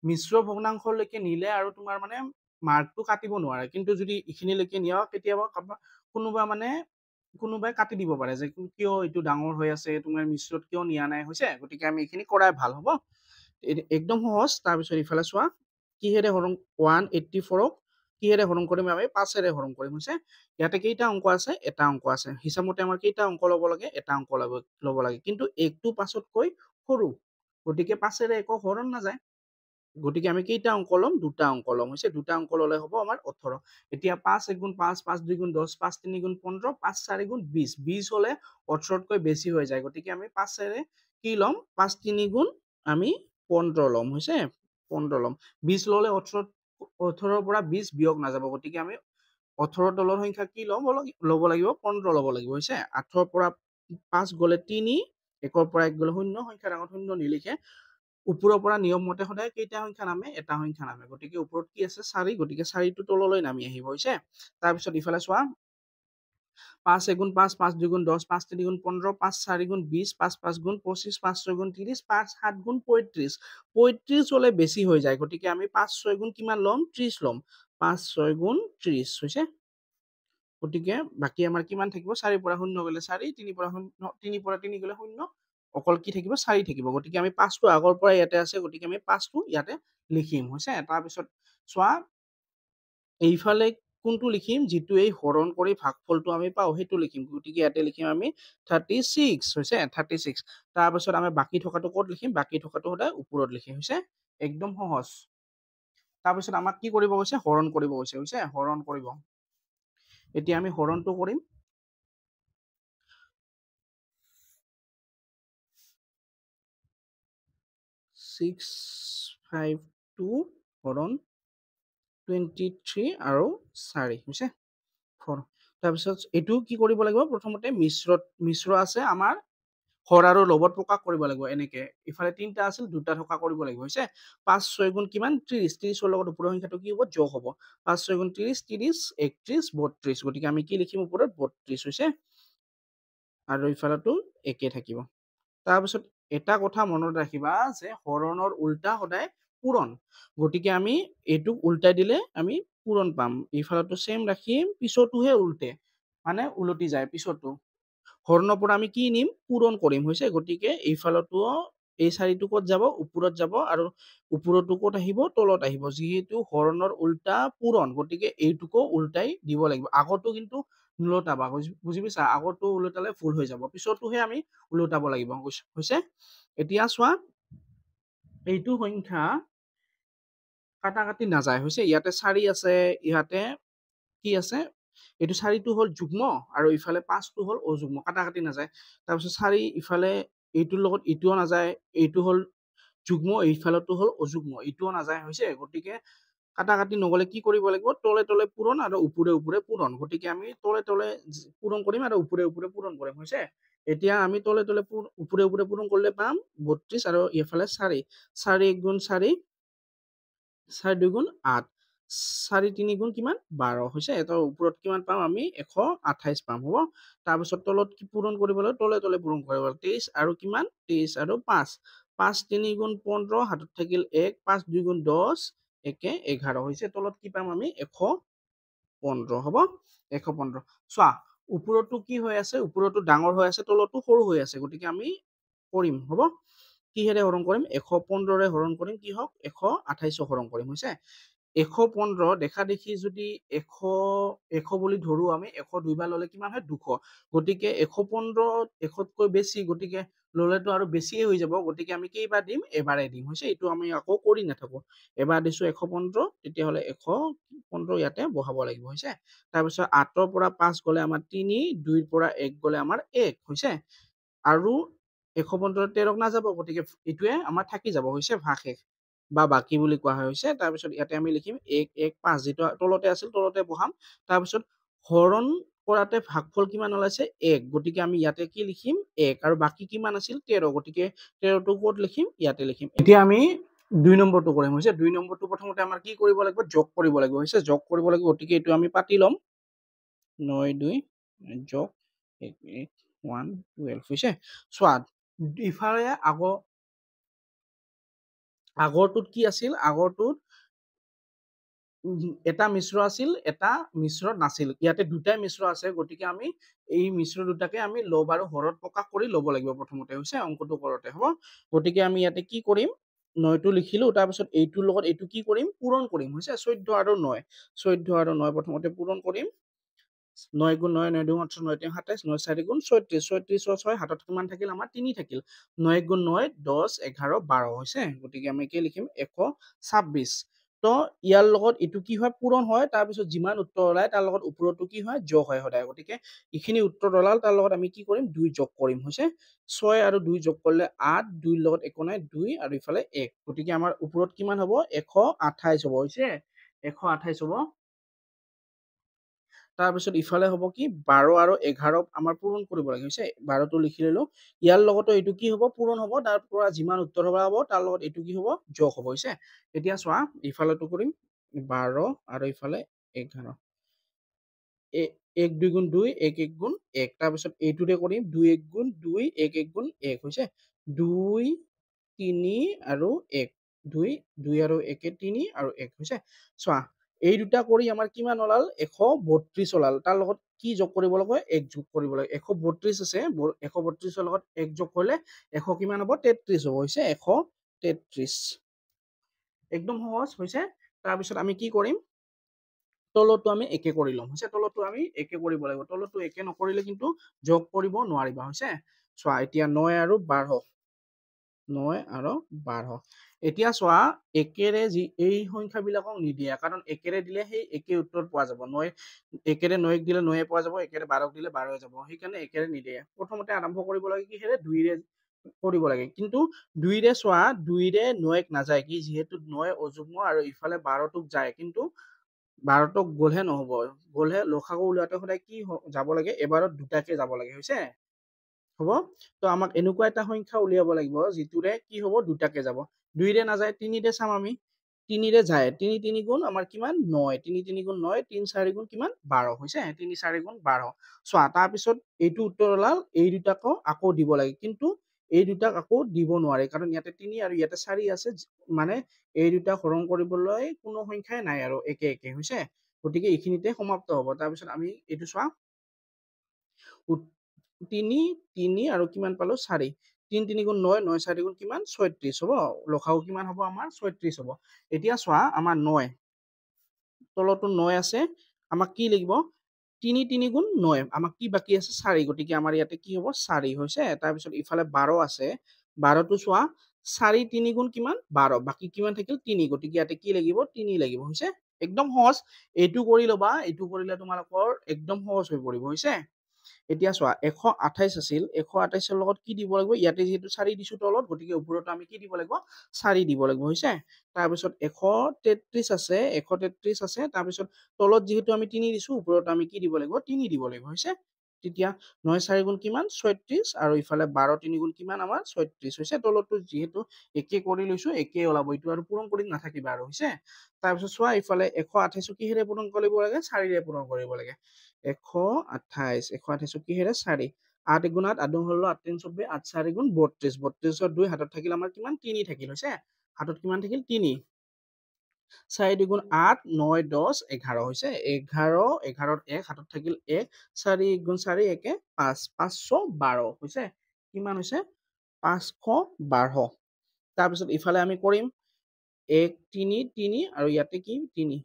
A: মিশ্ৰ ভগ্নাংশলৈকে নিলে আৰু তোমাৰ মানে মাৰ্কটো কাটিব নোৱাৰে কিন্তু যদি এইখিনিলৈকে নিয়া কেতিয়াবা কোনোবা মানে কোনোবাই কাটি দিব পাৰে যে কিয় এইটো ডাঙৰ হৈ আছে তোমাৰ মিশ্ৰত কিয় নিয়া নাই হৈছে গতিকে আমি এইখিনি কৰাই ভাল হ'ব একদম সহজ তাৰপিছত ইফালে চোৱা কিহেৰে হৰণ 184ক কিহেৰে হৰণ কৰিম আমি 5ৰে হৰণ কৰিম হৈছে ইয়াতে কেইটা অংক আছে এটা অংক আছে হিচাপমতে আমাৰ কেইটা অংক ল'ব লাগে এটা অংক ল'ব লাগে কিন্তু 1টো 5তকৈ সৰু গতিকে 5ৰে একো হৰণ নাযায় গতিকে আমি কেইটা অংক ল'ম দুটা অংক ল'ম হৈছে দুটা অংক ল'লে হ'ব আমাৰ 18 এতিয়া 5 1 গুণ 5 5 2 গুণ 10 5 3 গুণ 15 5 4 গুণ 20 20 হলে 18তকৈ বেছি হৈ যায় গতিকে আমি 5ৰে কি ল'ম 5 3 গুণ আমি 15 ল'ম হৈছে 15 ল'ম 20 ল'লে 18ৰ পৰা 20 বিয়োগ নাযাব গতিকে আমি 18 তলৰ সংখ্যা কি ল'ব লাগিব 15 ল'ব লাগিব হৈছে 8ৰ পৰা 5 গ'লে 3 1ৰ পৰা 1 গ'লে 0 সংখ্যাৰ আগত 0 নিলিখে ওপৰৰ পৰা নিয়ম মতে সদায় কেইটা সংখ্যা নামে এটা সংখ্যা নামে গতিকে ওপৰত কি আছে 4 গতিকে 4টো তললৈ নামি আহিব হৈছে তাৰপিছত ইফালে চোৱা 5 1 গুণ 5 5 2 গুণ 10 5 3 গুণ 15 5 4 গুণ 20 5 5 গুণ 25 5 6 গুণ 30 5 7 গুণ 35 35 হলে বেছি হৈ যায় গতিকে আমি 5 6 গুণ কিমান ল'ম 30 ল'ম 5 6 গুণ 30 হৈছে গতিকে বাকি আমাৰ কিমান থাকিব 4 পৰা 0 গলে 4 3 পৰা 0 3 পৰা 3 গলে 0 অকল কি থাকিব 4 থাকিব গতিকে আমি 5টো আগৰ পৰা ইয়াতে আছে গতিকে আমি 5টো ইয়াতে লিখিম হৈছে তাৰপিছত চোৱা এইফালে কোনটো লিখিম যিটো এই হৰণ কৰি ভাগফলটো আমি পাওঁ সেইটো লিখিম গতিকে ইয়াতে লিখিম আমি 36 হৈছে 36 তাৰপিছত আমি বাকি থকাটো ক'ত লিখিম বাকি থকাটো সদায় ওপৰত লিখিম হৈছে একদম সহজ তাৰপিছত আমাক কি কৰিব কৈছে হৰণ কৰিব কৈছে হৈছে হৰণ কৰিব এতিয়া আমি হৰণটো কৰিম 652 হৰণ 23 আৰু 4 হৈছে 4 তাৰপিছত এইটো কি কৰিব লাগিব প্ৰথমতে মিশ্ৰ আছে আমাৰ হৰ আৰু লবত প্ৰকাশ কৰিব লাগিব এনেকে ইফালে তিনটা আছিল দুটা থকা কৰিব লাগিব হৈছে 5 6 গুণ কিমান 30 30 ৰ লগত ওপৰৰ সংখ্যাটো কি হ'ব যোগ হ'ব 5 6 গুণ 30 30 31 32 গতিকে আমি কি লিখিম ওপৰত 32 হৈছে আৰু ইফালেটো একে থাকিব তাৰপিছত এটা কথা মনত ৰাখিবা যে হৰণৰ উল্টা সদায় পূৰণ গতিকে আমি এইটোক উল্টাই দিলে আমি পূৰণ পাম ইফালেটো সেম ৰাখিম পিছৰটোহে উল্টে মানে উলটি যায় পিছৰটো হৰণৰ পৰা আমি কি নিম পূৰণ কৰিম হৈছে গতিকে এইফালতো এই 4টো ক'ত যাব ওপৰত যাব আৰু ওপৰতো ক'ত আহিব তলত আহিব যিহেতু হৰণৰ উল্টা পূৰণ গতিকে এইটোকো উল্টাই দিব লাগিব আগৰটো কিন্তু নুলটাবা বুজি পাইছা আগৰটো উলটালে ভুল হৈ যাব পিছৰটোহে আমি উলটাব লাগিব হৈছে এতিয়া চোৱা এইটো সংখ্যা কাটাকাটি নাযায় হৈছে ইয়াতে 4 আছে ইয়াতে কি আছে এইটো 4টো হল যুগ্ম আৰু ইফালে 5টো হল অযুগ্ম কাটাকাটি নাযায় তাৰপিছত 4 ইফালে এইটোৰ লগত ইটোও নাযায় এইটো হল যুগ্ম এইফালতো হল অযুগ্ম ইটোও নাযায় হৈছে গতিকে কাটাকাটি নগলে কি কৰিব লাগিব তলে তলে পূৰণ আৰু ওপৰে ওপৰে পূৰণ গতিকে আমি তলে তলে পূৰণ কৰিম আৰু ওপৰে ওপৰে পূৰণ কৰিম হৈছে এতিয়া আমি তলে তলে ওপৰে ওপৰে পূৰণ কৰিলে পাম 32 আৰু ইফালে 4 4 গুণ 4 4 2 গুণ 8 4 3 গুণ কিমান 12 হৈছে এটা ওপৰত কিমান পাম আমি 128 পাম হ'ব তাৰপিছত তলত কি পূৰণ কৰিবলৈ তলে তলে পূৰণ কৰিব 23 আৰু কিমান 23 আৰু 5 5 3 গুণ 15 হাতত থাকিল 1 5 2 গুণ 10 একে 11 হৈছে তলত কি পাম আমি 115 হ'ব 115 চোৱা ওপৰতো কি হৈ আছে ওপৰতো ডাঙৰ হৈ আছে তলতো সৰু হৈ আছে গতিকে আমি কৰিম হ'ব কিহেৰে হৰণ কৰিম 115 ৰে হৰণ কৰিম কি হওক 128 হৰণ কৰিম হৈছে 115 দেখা দেখি যদি 100 বুলি ধৰো আমি 100 দুইবাৰ ললে কিমান হয় 200 গতিকে 115 100কৈ বেছি গতিকে ললেতো আৰু বেছিয়ে হৈ যাব গতিকে আমি কেইবাৰ দিম এবাৰে দিম হৈছে এইটো আমি আকৌ কৰি নাথাকো এবাৰ দিছো 115 তেতিয়াহলে 115 ইয়াতে বহাব লাগিব হৈছে তাৰপিছত 8ৰ পৰা 5 গলে আমাৰ 3 2ৰ পৰা 1 গলে আমাৰ 1 হৈছে আৰু 115 13ক নাযাব গতিকে এইটোৱে আমাৰ থাকি যাব হৈছে ভাগশেষ বা বাকি বুলি কোৱা হৈছে তাৰপিছত ইয়াতে আমি লিখিম 1 1 5 যেটো তলতে আছিল তলতে বহাম তাৰপিছত হৰণ কৰাতে ভাগফল কিমান ওলাইছে 1 গতিকে আমি ইয়াতে কি লিখিম 1 আৰু বাকি কিমান আছিল 13 গতিকে 13টো ক'ত লিখিম ইয়াতে লিখিম এতিয়া আমি 2 নম্বৰটো কৰিম হৈছে 2 নম্বৰটো প্ৰথমতে আমাৰ কি কৰিব লাগিব যোগ কৰিব লাগিব হৈছে যোগ কৰিব লাগিব গতিকে এইটো আমি পাতি লম 9 2 যোগ 1 1 1 12 হৈছে চোৱা ইফালে আগৰটোত কি আছিল আগৰটোত এটা মিশ্ৰ আছিল এটা মিশ্ৰ নাছিল ইয়াতে দুটাই মিশ্ৰ আছে গতিকে আমি এই মিশ্ৰ দুটাকে আমি লব আৰু হৰত প্ৰকাশ কৰি লব লাগিব প্ৰথমতে হৈছে অংকটো কৰতে হ'ব গতিকে আমি ইয়াতে কি কৰিম 9টো লিখিলো তাৰপিছত এইটোৰ লগত এইটো কি কৰিম পূৰণ কৰিম হৈছে 14 আৰু 9 14 আৰু 9 প্ৰথমতে পূৰণ কৰিম 9 গুণ 9 9 2 18 9 3 27 9 4 গুণ 36 36 6 হাতত কিমান থাকিল আমাৰ 3 থাকিল 9 গুণ 9 10 11 12 হৈছে গতিকে আমি কি লিখিম 126 তো ইয়াৰ লগত এইটো কি হয় পূৰণ হয় তাৰপিছত যিমান উত্তৰ ওলায় তাৰ লগত ওপৰতো কি হয় যোগ হয় সদায় গতিকে এইখিনি উত্তৰ ওলাল তাৰ লগত আমি কি কৰিম 2 যোগ কৰিম হৈছে 6 আৰু 2 যোগ কৰিলে 8 2 ৰ লগত একো নাই 2 আৰু ইফালে 1 গতিকে আমাৰ ওপৰত কিমান হ'ব 128 হ'ব হৈছে 128 হ'ব তাৰপিছত ইফালে হ'ব কি 12 আৰু 11 আমাৰ পূৰণ কৰিব লাগে হৈছে 12টো লিখি ললো ইয়াৰ লগতো এইটো কি হ'ব পূৰণ হ'ব তাৰ পৰা যিমান উত্তৰ হ'ব তাৰ লগত এইটো কি হ'ব যোগ হ'ব হৈছে এতিয়া চোৱা ইফালেটো কৰিম 12 আৰু ইফালে 11 1 2 গুণ 2 1 1 গুণ 1 তাৰপিছত এইটোৰে কৰিম 2 1 গুণ 2 1 1 গুণ 1 হৈছে 2 3 আৰু 1 2 2 আৰু 1 3 আৰু 1 হৈছে চোৱা এই দুটা কৰি আমাৰ কিমান ওলাল 132 ওলাল তাৰ লগত কি যোগ কৰিব লাগে 1 যোগ কৰিব লাগে 132 আছে 132 লগত 1 যোগ কৰিলে 100 কিমান হ'ব 33 হ'ব হৈছে 133 একদম সহজ হৈছে তাৰপিছত আমি কি কৰিম তলতো আমি একে কৰি লম হৈছে তলতো আমি একে কৰিব লাগিব তলতো একে নকৰিলে কিন্তু যোগ কৰিব নোৱাৰিবা হৈছে চোৱা এতিয়া 9 আৰু 12 9 আৰু 12 এতিয়া চোৱা একেৰে যি এই সংখ্যাবিলাকক নিদিয়া কাৰণ একেৰে দিলে সেই একে উত্তৰ পোৱা যাব 9 একেৰে 9ক দিলে 9 পোৱা যাব একেৰে 12ক দিলে 12 যাব সেইকাৰণে একেৰে নিদিয়ে প্ৰথমতে আৰম্ভ কৰিব লাগে কিহেৰে 2ৰে কৰিব লাগে কিন্তু 2ৰে চোৱা 2ৰে 9ক নাযায় কি যেহেতু 9 অযুগ্ম আৰু ইফালে 12টোক যায় কিন্তু 12টোক গ'লহে নহব গ'লহে লসাগু উলিয়াওঁতে সদায় কি যাব লাগে এবাৰত দুটাকে যাব লাগে হৈছে হ'ব তো আমাক এনেকুৱা এটা সংখ্যা উলিয়াব লাগিব যিটোৰে কি হ'ব দুটাকে যাব 2ৰে নাযায় 3ৰে চাম আমি 3ৰে যায় 3 3 গুণ আমাৰ কিমান 9 3 3 গুণ 9 3 4 গুণ কিমান 12 হৈছে 3 4 গুণ 12 চোৱা তাৰপিছত এইটো উত্তৰ ওলাল এই দুটাকো আকৌ দিব লাগে কিন্তু এই দুটাক আকৌ দিব নোৱাৰে কাৰণ ইয়াতে 3 আৰু ইয়াতে 4 আছে মানে এই দুটা হৰণ কৰিবলৈ কোনো সংখ্যাই নাই আৰু একে একে হৈছে গতিকে এইখিনিতে সমাপ্ত হ'ব তাৰপিছত আমি এইটো চোৱা 3 3 আৰু কিমান পালো 4 3 3 গুণ 9 9 4 গুণ কিমান 36 হ'ব লসাগু কিমান হ'ব আমাৰ 36 হ'ব এতিয়া চোৱা আমাৰ 9 তলতো 9 আছে আমাক কি লাগিব 3 3 গুণ 9 আমাক কি বাকি আছে 4 গতিকে আমাৰ ইয়াতে কি হ'ব 4 হৈছে তাৰপিছত ইফালে 12 আছে 12টো চোৱা 4 3 গুণ কিমান 12 বাকি কিমান থাকিল 3 গতিকে ইয়াতে কি লাগিব 3 লাগিব হৈছে একদম সহজ এইটো কৰি ল'বা এইটো কৰিলে তোমালোকৰ একদম সহজ হৈ পৰিব হৈছে এতিয়া চোৱা 128 আছিল 128 ৰ লগত কি দিব লাগিব ইয়াতে যেহেতু 4 দিছো তলত গতিকে ওপৰত আমি কি দিব লাগিব 4 দিব লাগিব হৈছে তাৰপিছত 133 আছে 133 আছে তাৰপিছত তলত যেহেতু আমি 3 দিছো ওপৰত আমি কি দিব লাগিব 3 দিব লাগিব হৈছে তেতিয়া 9 4 গুণ কিমান 36 আৰু ইফালে 12 3 গুণ কিমান আমাৰ 36 হৈছে তলতো যেহেতু একে কৰি লৈছো একে ওলাব এইটো আৰু পূৰণ কৰি নাথাকিবা আৰু হৈছে তাৰপিছত চোৱা ইফালে 128 কিহেৰে পূৰণ কৰিব লাগে 4ৰে পূৰণ কৰিব লাগে 128 কিহেৰে 4 8 গুণ 8 আদং হলো 8 3 24 8 4 গুণ 32 32 2 হাতত থাকিল আমাৰ কিমান 3 থাকিল হৈছে হাতত কিমান থাকিল 3 4 2 8 9 10 11 হৈছে 11 11ত 1 হাতত থাকিল 1 4 গুণ 4 1 5 512 হৈছে কিমান হৈছে 512 তাৰপিছত ইফালে আমি কৰিম 1 3 3 আৰু ইয়াতে কি 3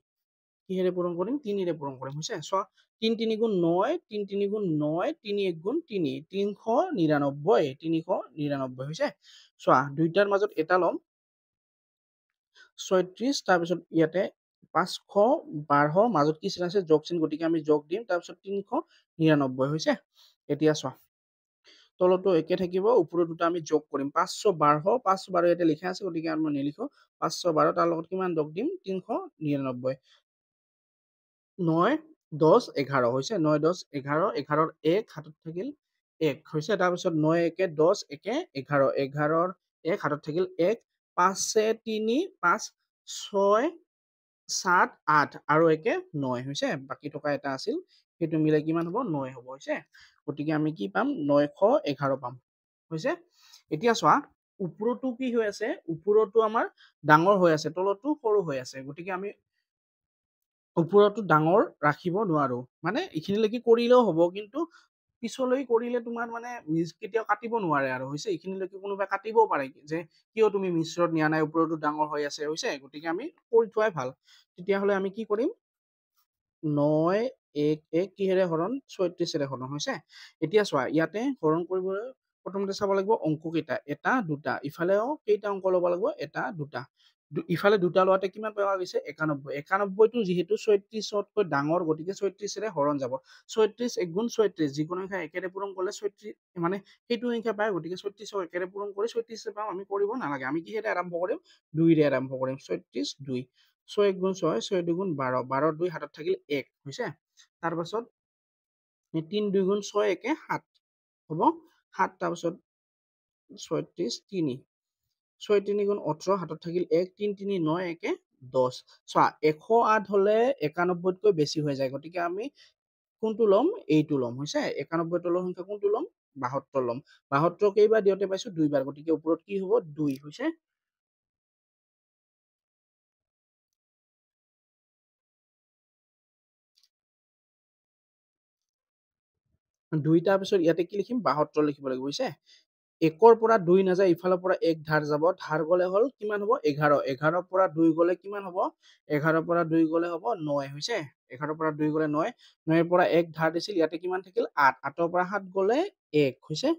A: কিহেৰে পূৰণ কৰিম 3ৰে পূৰণ কৰিম হৈছে চোৱা 3 3 গুণ 9 3 3 গুণ 9 3 1 গুণ 3 399 399 হৈছে চোৱা দুইটাৰ মাজত এটা লম 36 তাৰপিছত ইয়াতে 512 মাজত কি চিন আছে যোগ চিন গতিকে আমি যোগ দিম তাৰপিছত 399 হৈছে এতিয়া চোৱা তলতো একে থাকিব ওপৰত দুটা আমি যোগ কৰিম 512 512 ইয়াতে লিখা আছে গতিকে আমি নিলিখো 512 তাৰ লগত কিমান যোগ দিম 399 9 10 11 হৈছে 9 10 11 11ৰ 1 হাতত থাকিল 1 হৈছে তাৰপিছত 9 1 10 1 11 11ৰ 1 হাতত থাকিল 1 5 3 5 6 7 8 আৰু 1 9 হৈছে বাকি থকা এটা আছিল সেইটো মিলাই কিমান হ'ব 9 হ'ব হৈছে গতিকে আমি কি পাম 911 পাম হৈছে এতিয়া চোৱা ওপৰতো কি হৈ আছে ওপৰতো আমাৰ ডাঙৰ হৈ আছে তলতো সৰু হৈ আছে গতিকে আমি ওপৰতো ডাঙৰ ৰাখিব নোৱাৰো মানে এইখিনিলৈকে কৰিলেও হ'ব কিন্তু পিছলৈ কৰিলে তোমাৰ মানে কেতিয়াও কাটিব নোৱাৰে আৰু হৈছে এইখিনিলৈকে কোনোবাই কাটিবও পাৰে যে কিয় তুমি মিশ্ৰত নিয়া নাই ওপৰতো ডাঙৰ হৈ আছে হৈছে গতিকে আমি কৰি থোৱাই ভাল তেতিয়াহ'লে আমি কি কৰিম 9 1 1 কিহেৰে হৰণ 36ৰে হৰণ হৈছে এতিয়া চোৱা ইয়াতে হৰণ কৰিবলৈ প্ৰথমতে চাব লাগিব অংক কেইটা এটা দুটা ইফালেও কেইটা অংক ল'ব লাগিব এটা দুটা ইফালে দুটা লোৱাতে কিমান পোৱা গৈছে 91 91টো যেহেতু 36তকৈ ডাঙৰ গতিকে 36ৰে হৰণ যাব 36 1 গুণ 36 যিকোনো সংখ্যা একেৰে পূৰণ কৰিলে 36 মানে সেইটো সংখ্যা পায় গতিকে 36ক একেৰে পূৰণ কৰি 36 পাম আমি কৰিব নালাগে আমি কিহেৰে আৰম্ভ কৰিম 2ৰে আৰম্ভ কৰিম 36 2 6 1 গুণ 6 6 2 গুণ 12 12 2 হাতত থাকিল 1 হৈছে তাৰ পাছত 3 2 গুণ 6 1 7 হ'ব 7 তাৰ পাছত 36 3 6 3 গুণ 18 হাতত থাকিল 1 3 3 9 1 10 চোৱা 108 হলে 91তকৈ বেছি হৈ যায় গতিকে আমি কোনটো ল'ম এইটো ল'ম হৈছে 91 তলৰ সংখ্যা কোনটো ল'ম 72 ল'ম 72 কেইবাৰ দিওঁতে পাইছো দুইবাৰ গতিকে ওপৰত কি হ'ব 2 হৈছে 2 তাৰপিছত ইয়াতে কি লিখিম 72 লিখিব লাগিব হৈছে 1 পৰা 2 নাযায় ইফালৰ পৰা 1 ধাৰ যাব ধাৰ গলে হল কিমান হ'ব 11 11 পৰা 2 গলে কিমান হ'ব 11 পৰা 2 গলে হ'ব 9 হৈছে 11 পৰা 2 গলে 9 9 পৰা 1 ধাৰ দিছিল ইয়াতে কিমান থাকিল 8 8 পৰা 7 গলে 1 হৈছে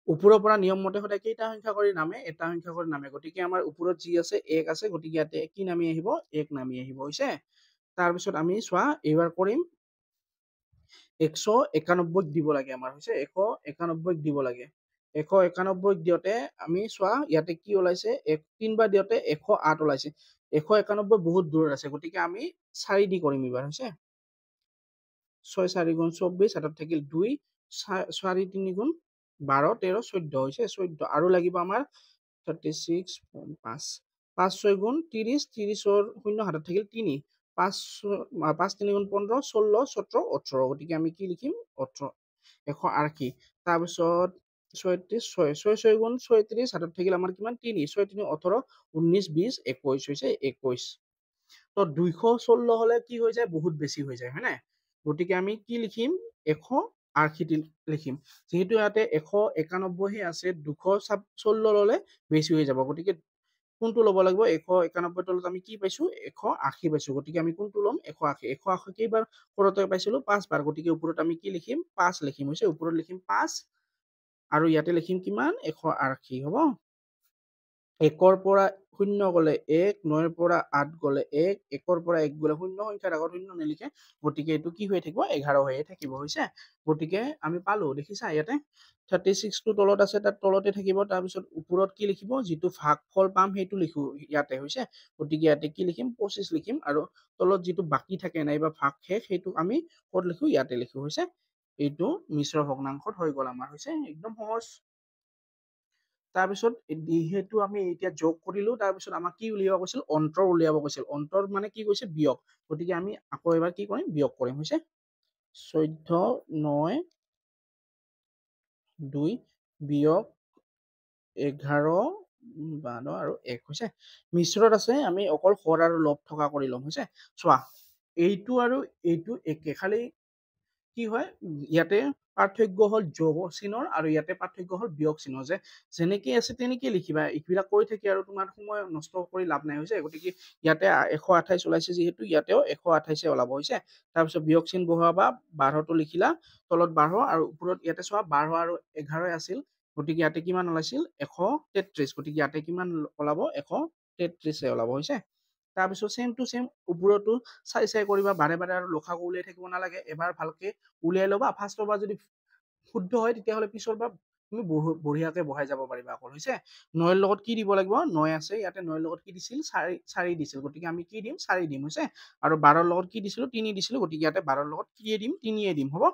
A: ওপৰৰ পৰা নিয়ম মতে সদায় কেইটা সংখ্যা কৰি নামে এটা সংখ্যা কৰি নামে গতিকে আমাৰ ওপৰত যি আছে 1 আছে গতিকে ইয়াতে কি নামি আহিব 1 নামি আহিব হৈছে তাৰ পিছত আমি চোৱা এইবাৰ কৰিম 191 দিব লাগে আমাৰ হৈছে 191 দিব লাগে 191 দিওতে আমি চোৱা ইয়াতে কি ওলাইছে 3 বাৰ দিওতে 108 ওলাইছে 191 বহুত দূৰত আছে গতিকে আমি 4 দি কৰিম এবাৰ হৈছে 6 4 গুণ 24 হাতত থাকিল 2 4 3 গুণ 12 13 14 হৈছে 14 আৰু লাগিব আমাৰ 36 5 5 6 গুণ 30 30ৰ শূন্য হাতত থাকিল 3 5 5 3 গুণ 15 16 17 18 গতিকে আমি কি লিখিম 18 180 তাৰপিছত 36 6 6 6 গুণ 36 হাতত থাকিল আমাৰ কিমান 3 6 3 18 19 20 21 হৈছে 21 তো 216 হলে কি হৈ যায় বহুত বেছি হৈ যায় হয় না গতিকে আমি কি লিখিম 180 লিখিম যেহেতু ইয়াতে 191 হে আছে 216 ললে বেছি হৈ যাব গতিকে কোনটো লব লাগিব 191 তলত আমি কি পাইছো 180 পাইছো গতিকে আমি কোনটো লম 180 180 কেইবাৰ কৰতে পাইছিলো 5 বাৰ গতিকে ওপৰত আমি কি লিখিম 5 লিখিম হৈছে ওপৰত লিখিম 5 আৰু ইয়াতে লিখিম কিমান 180 হ'ব 1 পৰা 0 গলে 1 9 পৰা 8 গলে 1 1 পৰা 1 গলে 0 সংখ্যাৰ আগত 0 নিলিখে গতিকে এটো কি হৈ থাকিব 11 হৈয়ে থাকিব হৈছে গতিকে আমি পালো দেখিছা ইয়াতে 36 টো তলত আছে তাত তলতে থাকিব তাৰ পিছত ওপৰত কি লিখিব যেটো ভাগফল পাম হেতু লিখো ইয়াতে হৈছে গতিকে ইয়াতে কি লিখিম 25 লিখিম আৰু তলত যেটো বাকি থাকে নাইবা ভাগ শেষ হেতু আমি কত লিখো ইয়াতে লিখো হৈছে এইটো মিশ্ৰ ভগ্নাংশত হৈ গল আমাৰ হৈছে একদম সহজ তাৰপিছত হেতু আমি এতিয়া যোগ কৰিলো তাৰপিছত আমাক কি উলিয়াব কৈছিল অন্তৰ উলিয়াব কৈছিল অন্তৰ মানে কি কৈছে বিয়োগ গতিকে আমি আকৌ এবাৰ কি কৰিম বিয়োগ কৰিম হৈছে 14 9 2 বিয়োগ 11 12 আৰু 1 হৈছে মিশ্ৰত আছে আমি অকল হৰ আৰু লব থকা কৰি লম হৈছে চোৱা এইটো আৰু এইটো একে খালি কি হয় ইয়াতে পাৰ্থক্য হল যোগ চিনৰ আৰু ইয়াতে পাৰ্থক্য হল বিয়োগ চিনৰ যে যেনেকৈ আছে তেনেকৈ লিখিবা এইবিলাক কৰি থাকি আৰু তোমাৰ সময় নষ্ট কৰি লাভ নাই হৈছে গতিকে ইয়াতে 128 ওলাইছে যেহেতু ইয়াতেও 128 ওলাব হৈছে তাৰপিছত বিয়োগ চিন বহাবা 12 টো লিখিলা তলত 12 আৰু ওপৰত ইয়াতে চোৱা 12 আৰু 11 আছিল গতিকে ইয়াতে কিমান ওলাইছিল 133 গতিকে ইয়াতে কিমান ওলাব 133 ওলাব হৈছে তাৰপিছত সেম টু সেম ওপৰতো চাই চাই কৰিবা বাৰে বাৰে আৰু লখাগু উলিয়াই থাকিব নালাগে এবাৰ ভালকে উলিয়াই লবা ফাৰ্ষ্টৰ বাৰ যদি শুদ্ধ হয় তেতিয়াহলে পিছৰ বাৰ তুমি বঢ়িয়াকে বহাই যাব পাৰিবা অকল হৈছে 9 ৰ লগত কি দিব লাগিব 9 আছে ইয়াতে 9 ৰ লগত কি দিছিল 4 দিছিল গতিকে আমি কি দিম 4 দিম হৈছে আৰু 12 ৰ লগত কি দিছিল 3 দিছিল গতিকে ইয়াতে 12 ৰ লগত কি দিম 3 দিম হ'ব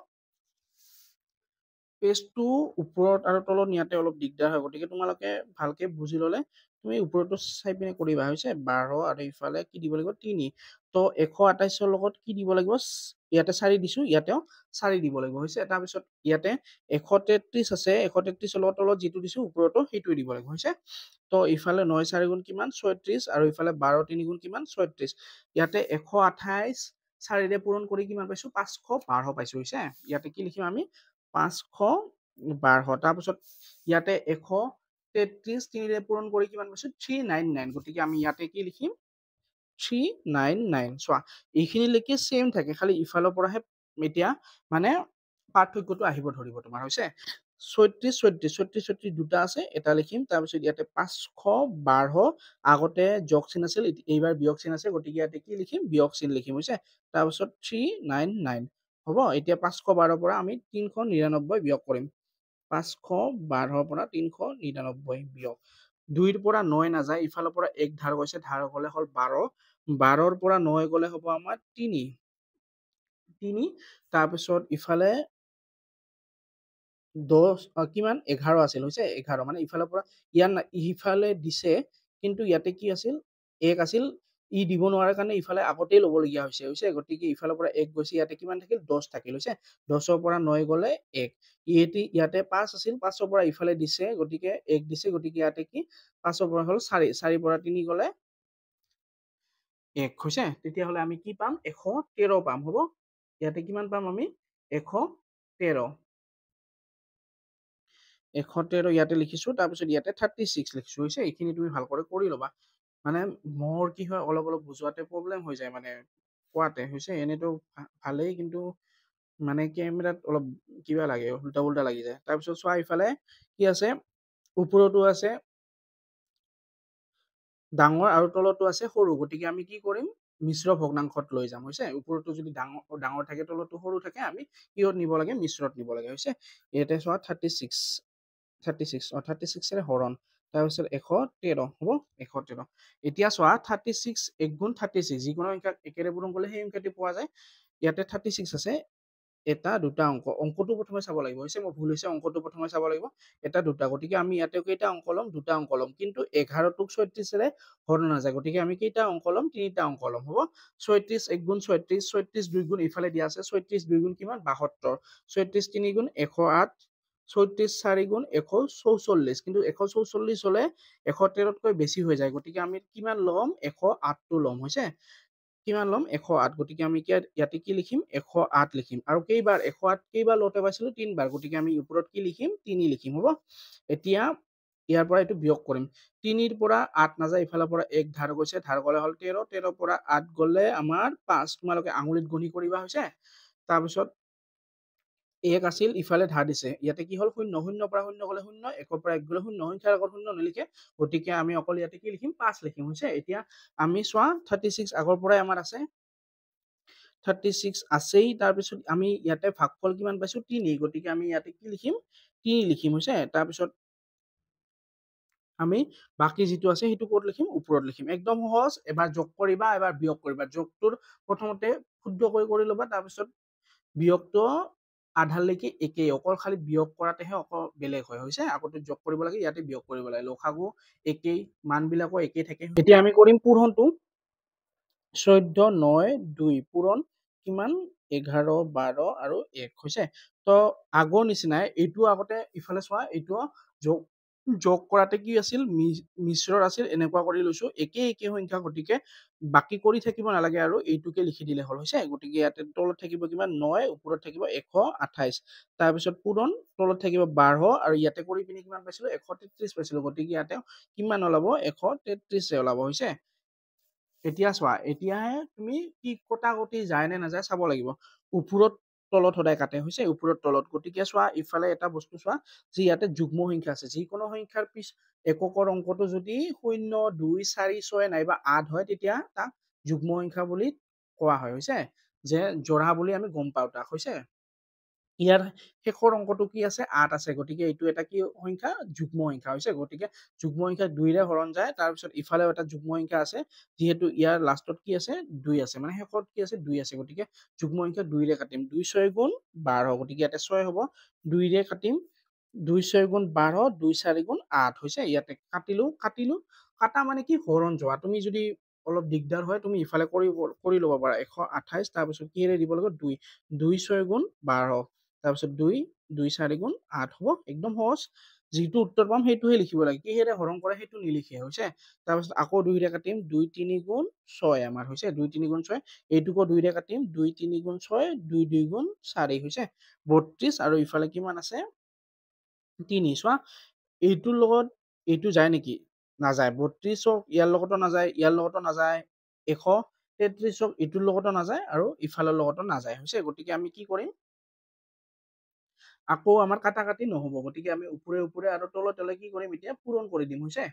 A: পেজটো ওপৰত আৰু তলত নিয়াতে অলপ দিগদাৰ হয় গতিকে তোমালোকে ভালকে বুজি ললে তুমি ওপৰতো চাই পিনে কৰিবা হৈছে 12 আৰু ইফালে কি দিব লাগিব 3 তো 128 ৰ লগত কি দিব লাগিব ইয়াতে 4 দিছো ইয়াতেও 4 দিব লাগিব হৈছে তাৰ পিছত ইয়াতে 133 আছে 133 ৰ লগত তলত যেটো দিছো ওপৰতো হেতু দিব লাগিব হৈছে তো ইফালে 9 4 গুণ কিমান 36 আৰু ইফালে 12 3 গুণ কিমান 36 ইয়াতে 128 4 ৰে পূৰণ কৰি কিমান পাইছো 512 পাইছো হৈছে ইয়াতে কি লিখিম আমি 512 তাৰপিছত ইয়াতে 133 3 ৰে পূৰণ কৰি কিমান পাইছো 399 গতিকে আমি ইয়াতে কি লিখিম 399 চোৱা এইখিনি লৈকে সেম থাকে খালি ইফালৰ পৰাহে এতিয়া মানে পাৰ্থক্যটো আহিব ধৰিব তোমাৰ হৈছে 36 36 36 36 দুটা আছে এটা লিখিম তাৰপিছত ইয়াতে 512 আগতে যোগ চিন আছিল এইবাৰ বিয়োগ চিন আছে গতিকে ইয়াতে কি লিখিম বিয়োগ চিন লিখিম হৈছে তাৰপিছত 399 হ'ব এতিয়া 512 পৰা আমি 399 বিয়োগ কৰিম 512 পৰা 399 বিয়োগ 2 ৰ পৰা 9 নাযায় ইফালৰ পৰা 1 ধাৰ গৈছে ধাৰ গলে হল 12 12 ৰ পৰা 9 গলে হ'ব আমাৰ 3 3 তাৰপিছত ইফালে 10 কিমান 11 আছিল হৈছে 11 মানে ইফালৰ পৰা ইফালে দিছে কিন্তু ইয়াতে কি আছিল 1 আছিল ই দিব নোৱাৰে কাৰণে ইফালে আগতেই ল'বলগীয়া হৈছে গতিকে ইফালৰ পৰা 1 গৈছে ইয়াতে কিমান থাকিল 10 থাকিল হৈছে 10 ৰ পৰা 9 গলে 1 ইয়াতে 5 আছিল 5 ৰ পৰা ইফালে দিছে গতিকে 1 দিছে গতিকে ইয়াতে কি 5 ৰ পৰা হল 4 4 পৰা 3 গলে 1 হৈছে তেতিয়াহলে আমি কি পাম 113 পাম হ'ব ইয়াতে কিমান পাম আমি 113 13 113 ইয়াতে লিখিছো তাৰপিছত ইয়াতে 36 লিখিছো হৈছে এইখিনি তুমি ভালকৈ কৰি ল'বা মানে মোৰ কি হয় অলপ অলপ বুজোৱাতে প্ৰব্লেম হৈ যায় মানে কোৱাতে হৈছে এনেতো ভালেই কিন্তু মানে কেমেৰাত অলপ কিবা লাগে উল্টা উল্টা লাগি যায় তাৰপিছত চোৱা ইফালে কি আছে ওপৰতো আছে ডাঙৰ আৰু তলতো আছে সৰু গতিকে আমি কি কৰিম মিশ্ৰ ভগ্নাংশত লৈ যাম হৈছে ওপৰতো যদি ডাঙৰ থাকে তলতো সৰু থাকে আমি কিহত নিব লাগে মিশ্ৰত নিব লাগে হৈছে ইয়াতে চোৱা 36 36 এৰে হৰণ তাৰপিছত 113 হ'ব 113 এতিয়া চোৱা 36 1 গুণ 36 যিকোনো সংখ্যাক একেৰে পূৰণ কৰিলে সেই সংখ্যাটি পোৱা যায় ইয়াতে 36 আছে এটা দুটা অংকটো প্ৰথমে চাব লাগিব হৈছে মই ভুল হৈছে অংকটো প্ৰথমে চাব লাগিব এটা দুটা গতিকে আমি ইয়াতে কেইটা অংক লম দুটা অংক লম কিন্তু 11টোক 36 এৰে হৰণ নাযায় গতিকে আমি কেইটা অংক লম তিনিটা অংক লম হ'ব 36 1 গুণ 36 36 2 গুণ ইফালে দিয়া আছে 36 2 গুণ কিমান 72 36 3 গুণ 108 36 4 গুণ 144 কিন্তু 144 হলে 113তকৈ বেছি হৈ যায় গতিকে আমি কিমান লম 108টো লম হৈছে কিমান লম 108 গতিকে আমি ইয়াতে কি লিখিম 108 লিখিম আৰু কেইবাৰ 108 কেইবাৰ লওঁতে পাইছিলো 3 বাৰ গতিকে আমি ওপৰত কি লিখিম 3 লিখিম হ'ব এতিয়া ইয়াৰ পৰা এইটো বিয়োগ কৰিম 3ৰ পৰা 8 নাযায় ইফালৰ পৰা 1 ধাৰ গৈছে ধাৰ গলে হল 13 13 পৰা 8 গলে আমাৰ 5 তোমালোকে আঙুলিত গণি কৰিবা হৈছে তাৰপিছত 1 আছিল ইফালে ধাৰ দিছে ইয়াতে কি হল 0 0 পৰা 0 গলে 0 1 পৰা 1 গলে 0 সংখ্যাৰ আগত 0 নিলিখে গতিকে আমি অকল ইয়াতে কি লিখিম 5 লিখিম হৈছে এতিয়া আমি চোৱা 36 আগৰ পৰাই আমাৰ আছে 36 আছেই তাৰপিছত আমি ইয়াতে ভাগফল কিমান পাইছো 3 গতিকে আমি ইয়াতে কি লিখিম 3 লিখিম হৈছে তাৰপিছত আমি বাকি যেটো আছে হেতু কোড লিখিম ওপৰত লিখিম একদম সহজ এবাৰ যোগ কৰিবা এবাৰ বিয়োগ কৰিবা যোগটোৰ প্ৰথমতে শুদ্ধকৈ কৰি লবা তাৰপিছত বিয়োগটো আধালৈকে একেই অকল খালি বিয়োগ কৰাতেহে অকল বেলেগ হয় হৈছে আগতে যোগ কৰিব লাগে ইয়াতে বিয়োগ কৰিব লাগে লসাগু একেই মানবিলাকো একেই থাকে এতিয়া আমি কৰিম পূৰণটো 14 9 2 পূৰণ কিমান 11 12 আৰু 1 হৈছে তো আগৰ নিচিনাই এইটো আগতে ইফালে চোৱা এইটো যোগ কৰাতে কি আছিল মিশ্ৰৰ আছিল এনেকুৱা কৰি লৈছো একে সংখ্যা গতিকে বাকি কৰি থাকিব নালাগে আৰু এইটোকে লিখি দিলে হল হৈছে গতিকে ইয়াতে তলত থাকিব কিমান 9 ওপৰত থাকিব 128 তাৰপিছত পূৰণ তলত থাকিব 12 আৰু ইয়াতে কৰি পিনি কিমান পাইছিলো 133 পাইছিলো গতিকে ইয়াতে কিমান ওলাব 133 ওলাব হৈছে এতিয়া চোৱা এতিয়াহে তুমি কি কটাকটি যায় নে নাযায় চাব লাগিব ওপৰত তলত সদায় কাটে হৈছে ওপৰত তলত গতিকে চোৱা ইফালে এটা বস্তু চোৱা যে ইয়াতে যুগ্ম সংখ্যা আছে যিকোনো সংখ্যাৰ পিছ এককৰ অংকটো যদি 0 2 4 6 নাইবা 8 হয় তেতিয়া তাক যুগ্ম সংখ্যা বুলি কোৱা হয় হৈছে যে জোড়া বুলি আমি গম পাওঁ তাক হৈছে ইয়াৰ শেষৰ অংকটো কি আছে 8 আছে গতিকে এইটো এটা কি সংখ্যা যুগ্ম সংখ্যা হৈছে গতিকে যুগ্ম সংখ্যা 2 ৰে হৰণ যায় তাৰ পিছত ইফালেও এটা যুগ্ম সংখ্যা আছে যেহেতু ইয়াৰ লাষ্টত কি আছে 2 আছে মানে শেষত কি আছে 2 আছে গতিকে যুগ্ম সংখ্যা 2 ৰে কাটিম 2 6 গুণ 12 গতিকে ইয়াতে 6 হ'ব 2 ৰে কাটিম 2 6 গুণ 12 2 4 গুণ 8 হৈছে ইয়াতে কাটিলো কাটা মানে কি হৰণ যোৱা তুমি যদি অলপ দিগদাৰ হয় তুমি ইফালে কৰি ল'ব পাৰা 128 তাৰপিছত কিহেৰে দিব লাগিব 2 2 6 গুণ 12 তাৰপিছত 2 2 4 গুণ 8 হ'ব একদম সহজ যিটো উত্তৰ পাম সেইটোহে লিখিব লাগে কিহেৰে হৰণ কৰে সেইটো নিলিখে হৈছে তাৰপিছত আকৌ 2 ৰে কাটিম 2 3 গুণ 6 আমাৰ হৈছে 2 3 গুণ 6 এইটোকো 2 ৰে কাটিম 2 3 গুণ 6 2 2 গুণ 4 হৈছে 32 আৰু ইফালে কিমান আছে 3 চোৱা এইটোৰ লগত এইটো যায় নেকি নাযায় 32ক ইয়াৰ লগতো নাযায় ইয়াৰ লগতো নাযায় 133ক এইটোৰ লগতো নাযায় আৰু ইফালৰ লগতো নাযায় হৈছে গতিকে আমি কি কৰিম আকৌ আমাৰ কাটা কাটি নহব গতিকে আমি ওপৰে ওপৰে আৰু তলে তলে কি কৰিম এতিয়া পূৰণ কৰি দিম হৈছে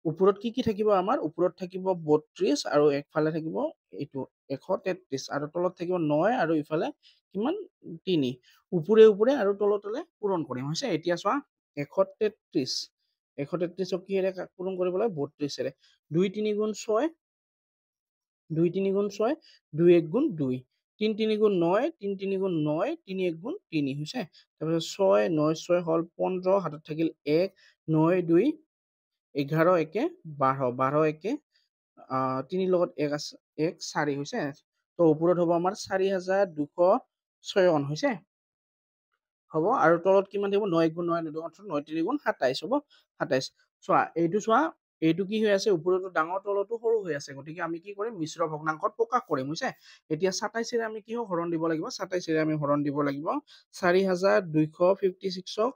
A: ওপৰত কি থাকিব আমাৰ ওপৰত থাকিব 32 আৰু একফালে থাকিব এইটো 133 আৰু তলত থাকিব 9 আৰু ইফালে কিমান 3 ওপৰে ওপৰে আৰু তলে তলে পূৰণ কৰিম হৈছে এতিয়া চোৱা 133 133ক কিহেৰে পূৰণ কৰিব লাগে 32 ৰে 2 3 গুণ 6 2 3 গুণ 6 2 1 গুণ 2 3 3 গুণ 9 3 3 গুণ 9 3 1 গুণ 3 হৈছে তাৰপিছত 6 9 6 হল 15 হাতত থাকিল 1 9 2 11 একে 12 12 একে 3 লগত 1 আছে 1 4 হৈছে তো ওপৰত হ'ব আমাৰ 4256 হৈছে হ'ব আৰু তলত কিমান থাকিব 9 গুণ 9 9 3 গুণ 27 হ'ব 27 চোৱা এইটো চোৱা এইটো কি হৈ আছে ওপৰতো ডাঙৰ তলতো সৰু হৈ আছে গতিকে আমি কি কৰিম মিশ্ৰ ভগ্নাংশত প্ৰকাশ কৰিম হৈছে এতিয়া 27 ৰে আমি কি হৰণ দিব লাগিব 27 ৰে আমি হৰণ দিব লাগিব 4256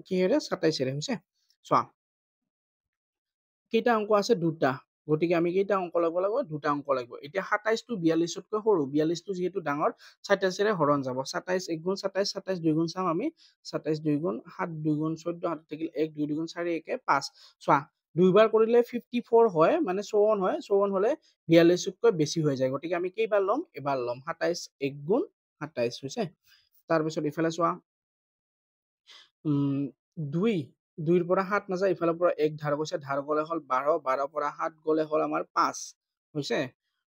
A: কিহেৰে 27 ৰে হৈছে চোৱা কেইটা অংক আছে দুটা গতিকে আমি কেইটা অংক লব লাগিব দুটা অংক লাগিব এতিয়া 27 টো 42 তকৈ সৰু 42 টো যেহেতু ডাঙৰ 27 ৰে হৰণ যাব 27 1 গুণ 27 27 2 গুণ চাম আমি 27 2 গুণ 7 2 গুণ 14 হাতত থাকিল 1 2 2 গুণ 4 1 5 চোৱা দুইবাৰ কৰিলে 54 হয় মানে 54 হয় 54 হলে 42 তকৈ বেছি হৈ যায় গতিকে আমি কেইবাৰ লম এবাৰ লম 27 1 গুণ 27 হৈছে তাৰ পিছত ইফালে চোৱা 2 2 পৰা 7 নাযায় ইফালৰ পৰা 1 ধাৰ গৈছে ধাৰ গলে হল 12 12 পৰা 7 গলে হল আমাৰ 5 হৈছে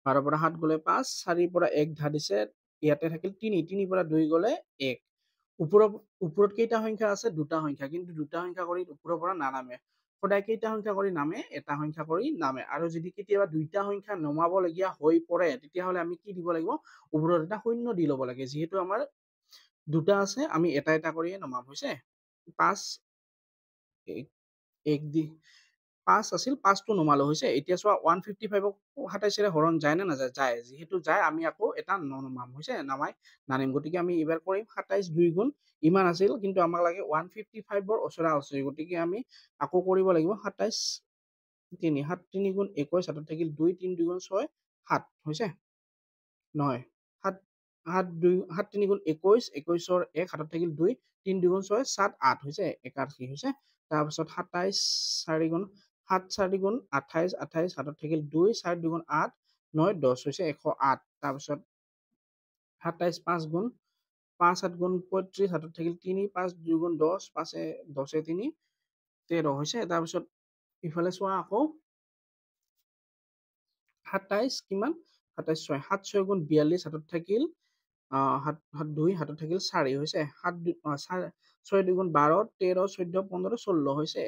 A: 12 পৰা 7 গলে 5 4 পৰা 1 ধাৰ দিছে ইয়াতে থাকিল 3 3 পৰা 2 গলে 1 ওপৰত কেইটা সংখ্যা আছে দুটা সংখ্যা কিন্তু দুটা সংখ্যা কৰি ওপৰৰ পৰা নানামে সদায় কেইটা সংখ্যা কৰি নামে এটা সংখ্যা কৰি নামে আৰু যদি কেতিয়াবা দুইটা সংখ্যা নমাব লগিয়া হৈ পৰে তেতিয়াহলে আমি কি দিব লাগিব ওপৰত এটা শূন্য দি লব লাগে যেহেতু আমাৰ দুটা আছে আমি এটা এটা কৰিয়ে নমাম হৈছে 5 1 দি 5 আছিল 5 টো নমালো হৈছে এতিয়া চোৱা 155 ক 27 ৰে হৰণ যায় না নাযায় যায় যেহেতু যায় আমি আকৌ এটা নমাম হৈছে নামাই নানিম গতিকে আমি এবাৰ কৰিম 27 2 গুণ ইমান আছিল কিন্তু আমাক লাগে 155 ৰ ওচৰা ওচৰি গতিকে আমি আকৌ কৰিব লাগিব 27 3 7 3 গুণ 21 হাতত থাকিল 2 3 2 গুণ 6 7 হৈছে নহয় 7 7 2 7 3 গুণ 21 21 ৰ 1 হাতত থাকিল 2 3 2 গুণ 6 7 8 হৈছে 81 হৈছে তাৰপিছত 27 4 গুণ 7 4 গুণ 28 28 হাতত থাকিল 2 4 2 গুণ 8 9 10 হৈছে 108 তাৰপিছত 27 5 গুণ 5 7 গুণ 35 হাতত থাকিল 3 5 2 গুণ 10 5 10 3 13 হৈছে তাৰপিছত ইফালে চোৱা আকৌ 27 কিমান 27 6 7 6 গুণ 42 হাতত থাকিল 2 হাতত থাকিল 4 হৈছে 7 6 2 গুণ 12 13 14 15 16 হৈছে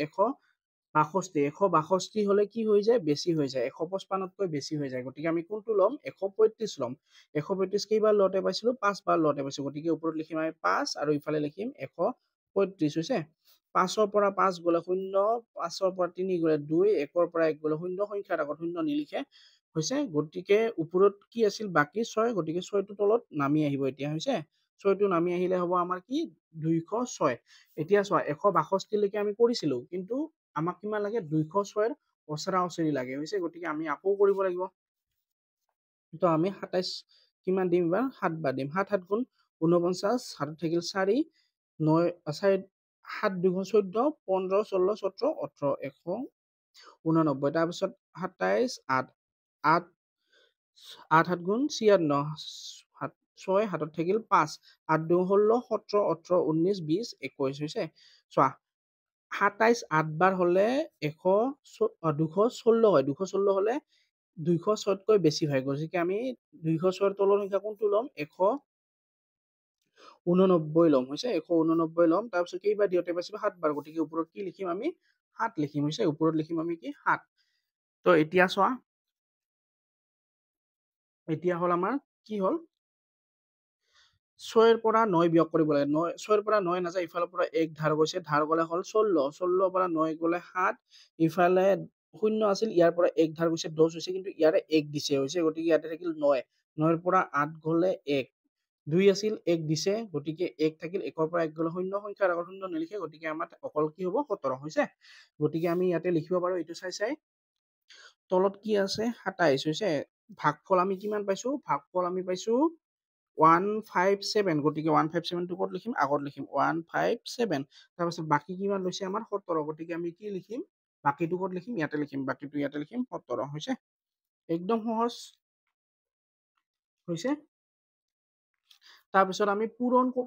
A: 162 হলে কি হৈ যায় বেছি হৈ যায় 155 তকৈ বেছি হৈ যায় গতিকে আমি কোনটো লম 135 লম 135 কেইবাৰ লওঁতে পাইছিলো 5 বাৰ লওঁতে পাইছো গতিকে ওপৰত লিখিম আমি 5 আৰু ইফালে লিখিম 135 হৈছে 5 ৰ পৰা 5 গলে 0 5 ৰ পৰা 3 গলে 2 1 ৰ পৰা 1 গলে 0 সংখ্যাৰ আগত 0 নিলিখে হৈছে গতিকে ওপৰত কি আছিল বাকি 6 গতিকে 6 টো তলত নামি আহিব এতিয়া হৈছে 6 টো নামি আহিলে হ'ব আমাৰ কি 206 এতিয়া চোৱা 162 লৈকে আমি কৰিছিলো কিন্তু আমাক কিমান লাগে 206 ৰ ওচৰা ওচৰি লাগে হৈছে গতিকে আমি আকৌ কৰিব লাগিব তো আমি 27 কিমান দিম বা 7 বাৰ দিম 7 7 গুণ 49 হাতত থাকিল 4 9 4 7 2 গুণ 14 15 16 17 18 189 তাৰপিছত 27 8 8 8 7 গুণ 96 6 হাতত থাকিল 5 8 2 16 17 18 19 20 21 হৈছে চোৱা 27 8 বাৰ হলে 216 হয় 216 হলে 206 তকৈ বেছি হয় গতিকে আমি 206 ৰ তলৰ সংখ্যা কোনটো লম 189 লম হৈছে 189 লম তাৰপিছত কেইবাৰ দিওঁতে পাইছিলো 7 বাৰ গতিকে ওপৰত কি লিখিম আমি 7 লিখিম হৈছে ওপৰত লিখিম আমি কি 7 তো এতিয়া চোৱা এতিয়া হল আমাৰ কি হল 6 ৰ পৰা 9 বিয়োগ কৰিব লাগে 6 ৰ পৰা 9 নাযায় ইফালৰ পৰা 1 ধাৰ গৈছে ধাৰ গলে হল 16 16 পৰা 9 গলে 7 ইফালে 0 আছিল ইয়াৰ পৰা 1 ধাৰ গৈছে 10 হৈছে কিন্তু ইয়াৰে 1 দিছে হৈছে গতিকে ইয়াতে থাকিল 9 9 ৰ পৰা 8 গলে 1 2 আছিল 1 দিছে গতিকে 1 থাকিল 1 ৰ পৰা 1 গলে 0 সংখ্যাৰ আগত 0 নিলিখে গতিকে আমাৰ অকল কি হ'ব 17 হৈছে গতিকে আমি ইয়াতে লিখিব পাৰো এইটো চাই তলত কি আছে 27 হৈছে ভাগফল আমি কিমান পাইছো ভাগফল আমি পাইছো 157 গতিকে 157 টো কত লিখিম আগত লিখিম 157 তাৰপিছত বাকি কিমান লৈছে আমাৰ 17 গতিকে আমি কি লিখিম বাকিটো কত লিখিম ইয়াতে লিখিম বাকিটো ইয়াতে লিখিম 17 হৈছে একদম সহজ হৈছে তাৰপিছত আমি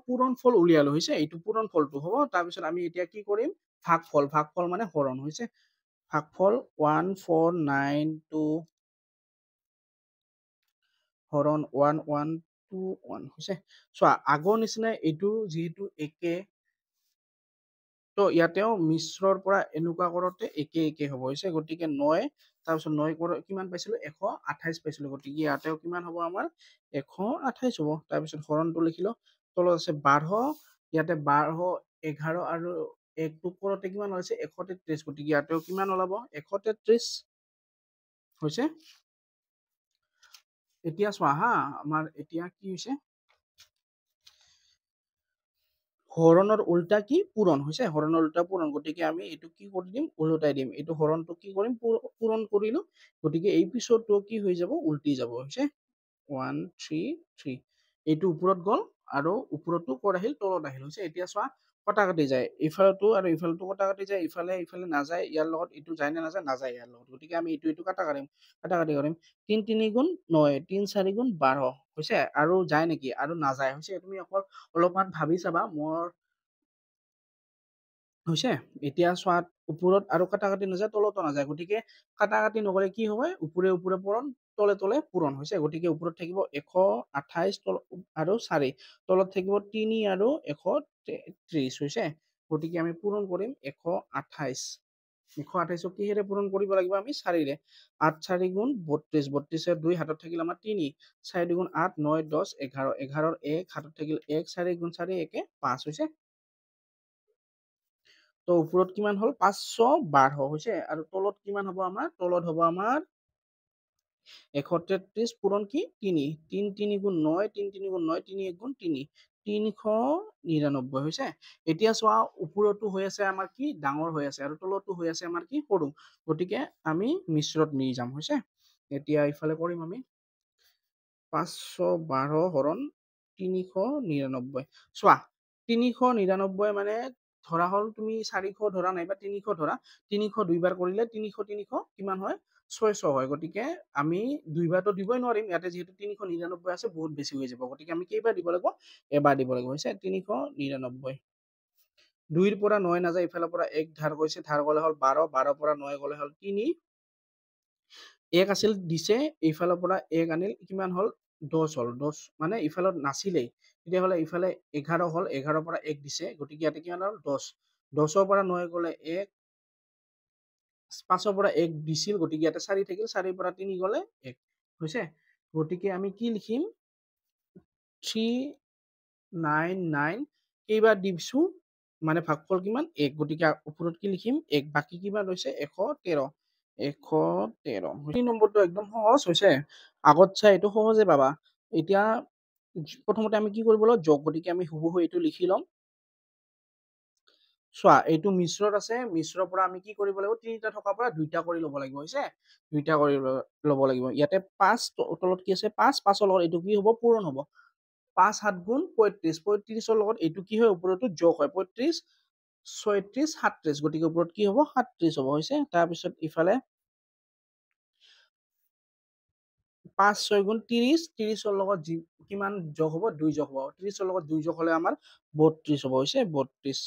A: পূৰণ ফল উলিয়ালো হৈছে এইটো পূৰণ ফলটো হ'ব তাৰপিছত আমি এতিয়া কি কৰিম ভাগফল মানে হৰণ হৈছে ভাগফল 1492 হৰণ 1121 হৈছে চোৱা আগৰ নিচিনা এইটো যেহেতু একে তো ইয়াতেও মিশ্ৰৰ পৰা এনেকুৱা কৰোতে একে হ'ব হৈছে গতিকে 9 তাৰপিছত 9 কিমান পাইছিলো 128 পাইছিলো গতিকে ইয়াতেও কিমান হ'ব আমাৰ 128 হ'ব তাৰপিছত হৰণটো লিখিলো তলত আছে 12 ইয়াতে 12 11 আৰু 1 কৰতে কিমান হৈছে 133 গতিকে ইয়াতেও কিমান ওলাব 133 হৈছে এতিয়া চোৱা হা আমাৰ এতিয়া কি হৈছে হৰণৰ উল্টা কি পূৰণ হৈছে হৰণৰ উল্টা পূৰণ গতিকে আমি এইটো কি কৰি দিম উল্টাই দিম এইটো হৰণটো কি কৰিম পূৰণ কৰিলো গতিকে এই পিছৰটো কি হৈ যাব উল্টি যাব হৈছে 1 3 3 এইটো ওপৰত গল আৰু ওপৰতো কৰ আহিল তলত আহিল হৈছে এতিয়া চোৱা কটা কাটি যায় ইফালটো আৰু ইফালটো কটা কাটি যায় ইফালে ইফালে নাযায় ইয়াৰ লগত এইটো যায় নে নাযায় নাযায় ইয়াৰ লগত গতিকে আমি এইটো কাটা কাটি কৰিম 3 3 গুণ 9 3 4 গুণ 12 হৈছে আৰু যায় নেকি আৰু নাযায় হৈছে তুমি অকল অলপমান ভাবি চাবা মোৰ হৈছে এতিয়া চোৱাত ওপৰত আৰু কাটা কাটি নাযায় তলতো নাযায় গতিকে কাটা কাটি নকৰে কি হয় ওপৰে ওপৰে পূৰণ তলে তলে পূৰণ হৈছে গতিকে ওপৰত থাকিব 128 আৰু 4 তলত থাকিব 3 আৰু 130 হৈছে গতিকে আমি পূৰণ কৰিম 128 128 কিহেৰে পূৰণ কৰিব লাগিব আমি 4ৰে 8 4 গুণ 32 32 2 হাতত থাকিল আমাৰ 3 4 গুণ 8 9 10 11 11 1 হাতত থাকিল 1 4 গুণ 4 1 5 হৈছে তো ওপৰত কিমান হল 512 হৈছে আৰু তলত কিমান হ'ব আমাৰ তলত হ'ব আমাৰ 133 পূৰণ কি 3 3 3 গুণ 9 3 3 গুণ 9 3 1 গুণ 3 399 হৈছে এতিয়া চোৱা ওপৰতো হৈ আছে আমাৰ কি ডাঙৰ হৈ আছে আৰু তলতো হৈ আছে আমাৰ কি সৰু গতিকে আমি মিশ্ৰত নি যাম হৈছে এতিয়া ইফালে কৰিম আমি 512 হৰণ 399 চোৱা 399 মানে ধৰা হল তুমি 400 ধৰা নাইবা 300 ধৰা 300 দুইবাৰ কৰিলে 300 300 কিমান হয় 600 হয় গতিকে আমি দুইবাৰটো দিবই নোৱাৰিম ইয়াতে যেহেতু 399 আছে বহুত বেছি হৈ যাব গতিকে আমি কেইবাৰ দিব লাগিব এবাৰ দিব লাগিব হৈছে 399 2ৰ পৰা 9 নাযায় ইফালৰ পৰা 1 ধাৰ গৈছে ধাৰ গলে হল 12 12 পৰা 9 গলে হল 3 1 আছিল দিছে এইফালৰ পৰা 1 আনিল কিমান হল 10 হল 10 মানে ইফালত নাছিলেই তেতিয়াহলে ইফালে 11 হল 11 পৰা 1 দিছে গতিকে ইয়াতে কিমান হল 10 10 পৰা 9 গলে 1 5 পৰা 1 দিছিল গতিকে ইয়াতে 4 থাকিল 4 পৰা 3 গলে 1 হৈছে গতিকে আমি কি লিখিম 399 কেইবাৰ দিছো মানে ভাগফল কিমান 1 গতিকে ওপৰত কি লিখিম 1 বাকি কিমান হৈছে 113 113 এই নম্বৰটো একদম সহজ হৈছে আগত চাই এইটো সহজে পাবা এতিয়া প্ৰথমতে আমি কি কৰিব লাগিব যোগ গতিকে আমি হুবহু এইটো লিখি লম চোৱা এইটো মিশ্ৰত আছে মিশ্ৰৰ পৰা আমি কি কৰিব লাগিব তিনিটা থকাৰ পৰা দুইটা কৰি ল'ব লাগিব হৈছে দুইটা কৰি ল'ব লাগিব ইয়াতে 5 তলত কি আছে 5 5ৰ লগত এইটো কি হ'ব পূৰণ হ'ব 5 7 গুণ 35 35ৰ লগত এইটো কি হয় ওপৰতো যোগ হয় 35 36 37 গতিকে ওপৰত কি হ'ব 37 হ'ব হৈছে তাৰপিছত ইফালে 5 6 গুণ 30 30ৰ লগত কিমান যোগ হ'ব 2 যোগ হ'ব 30ৰ লগত 2 যোগ হলে আমাৰ 32 হ'ব হৈছে 32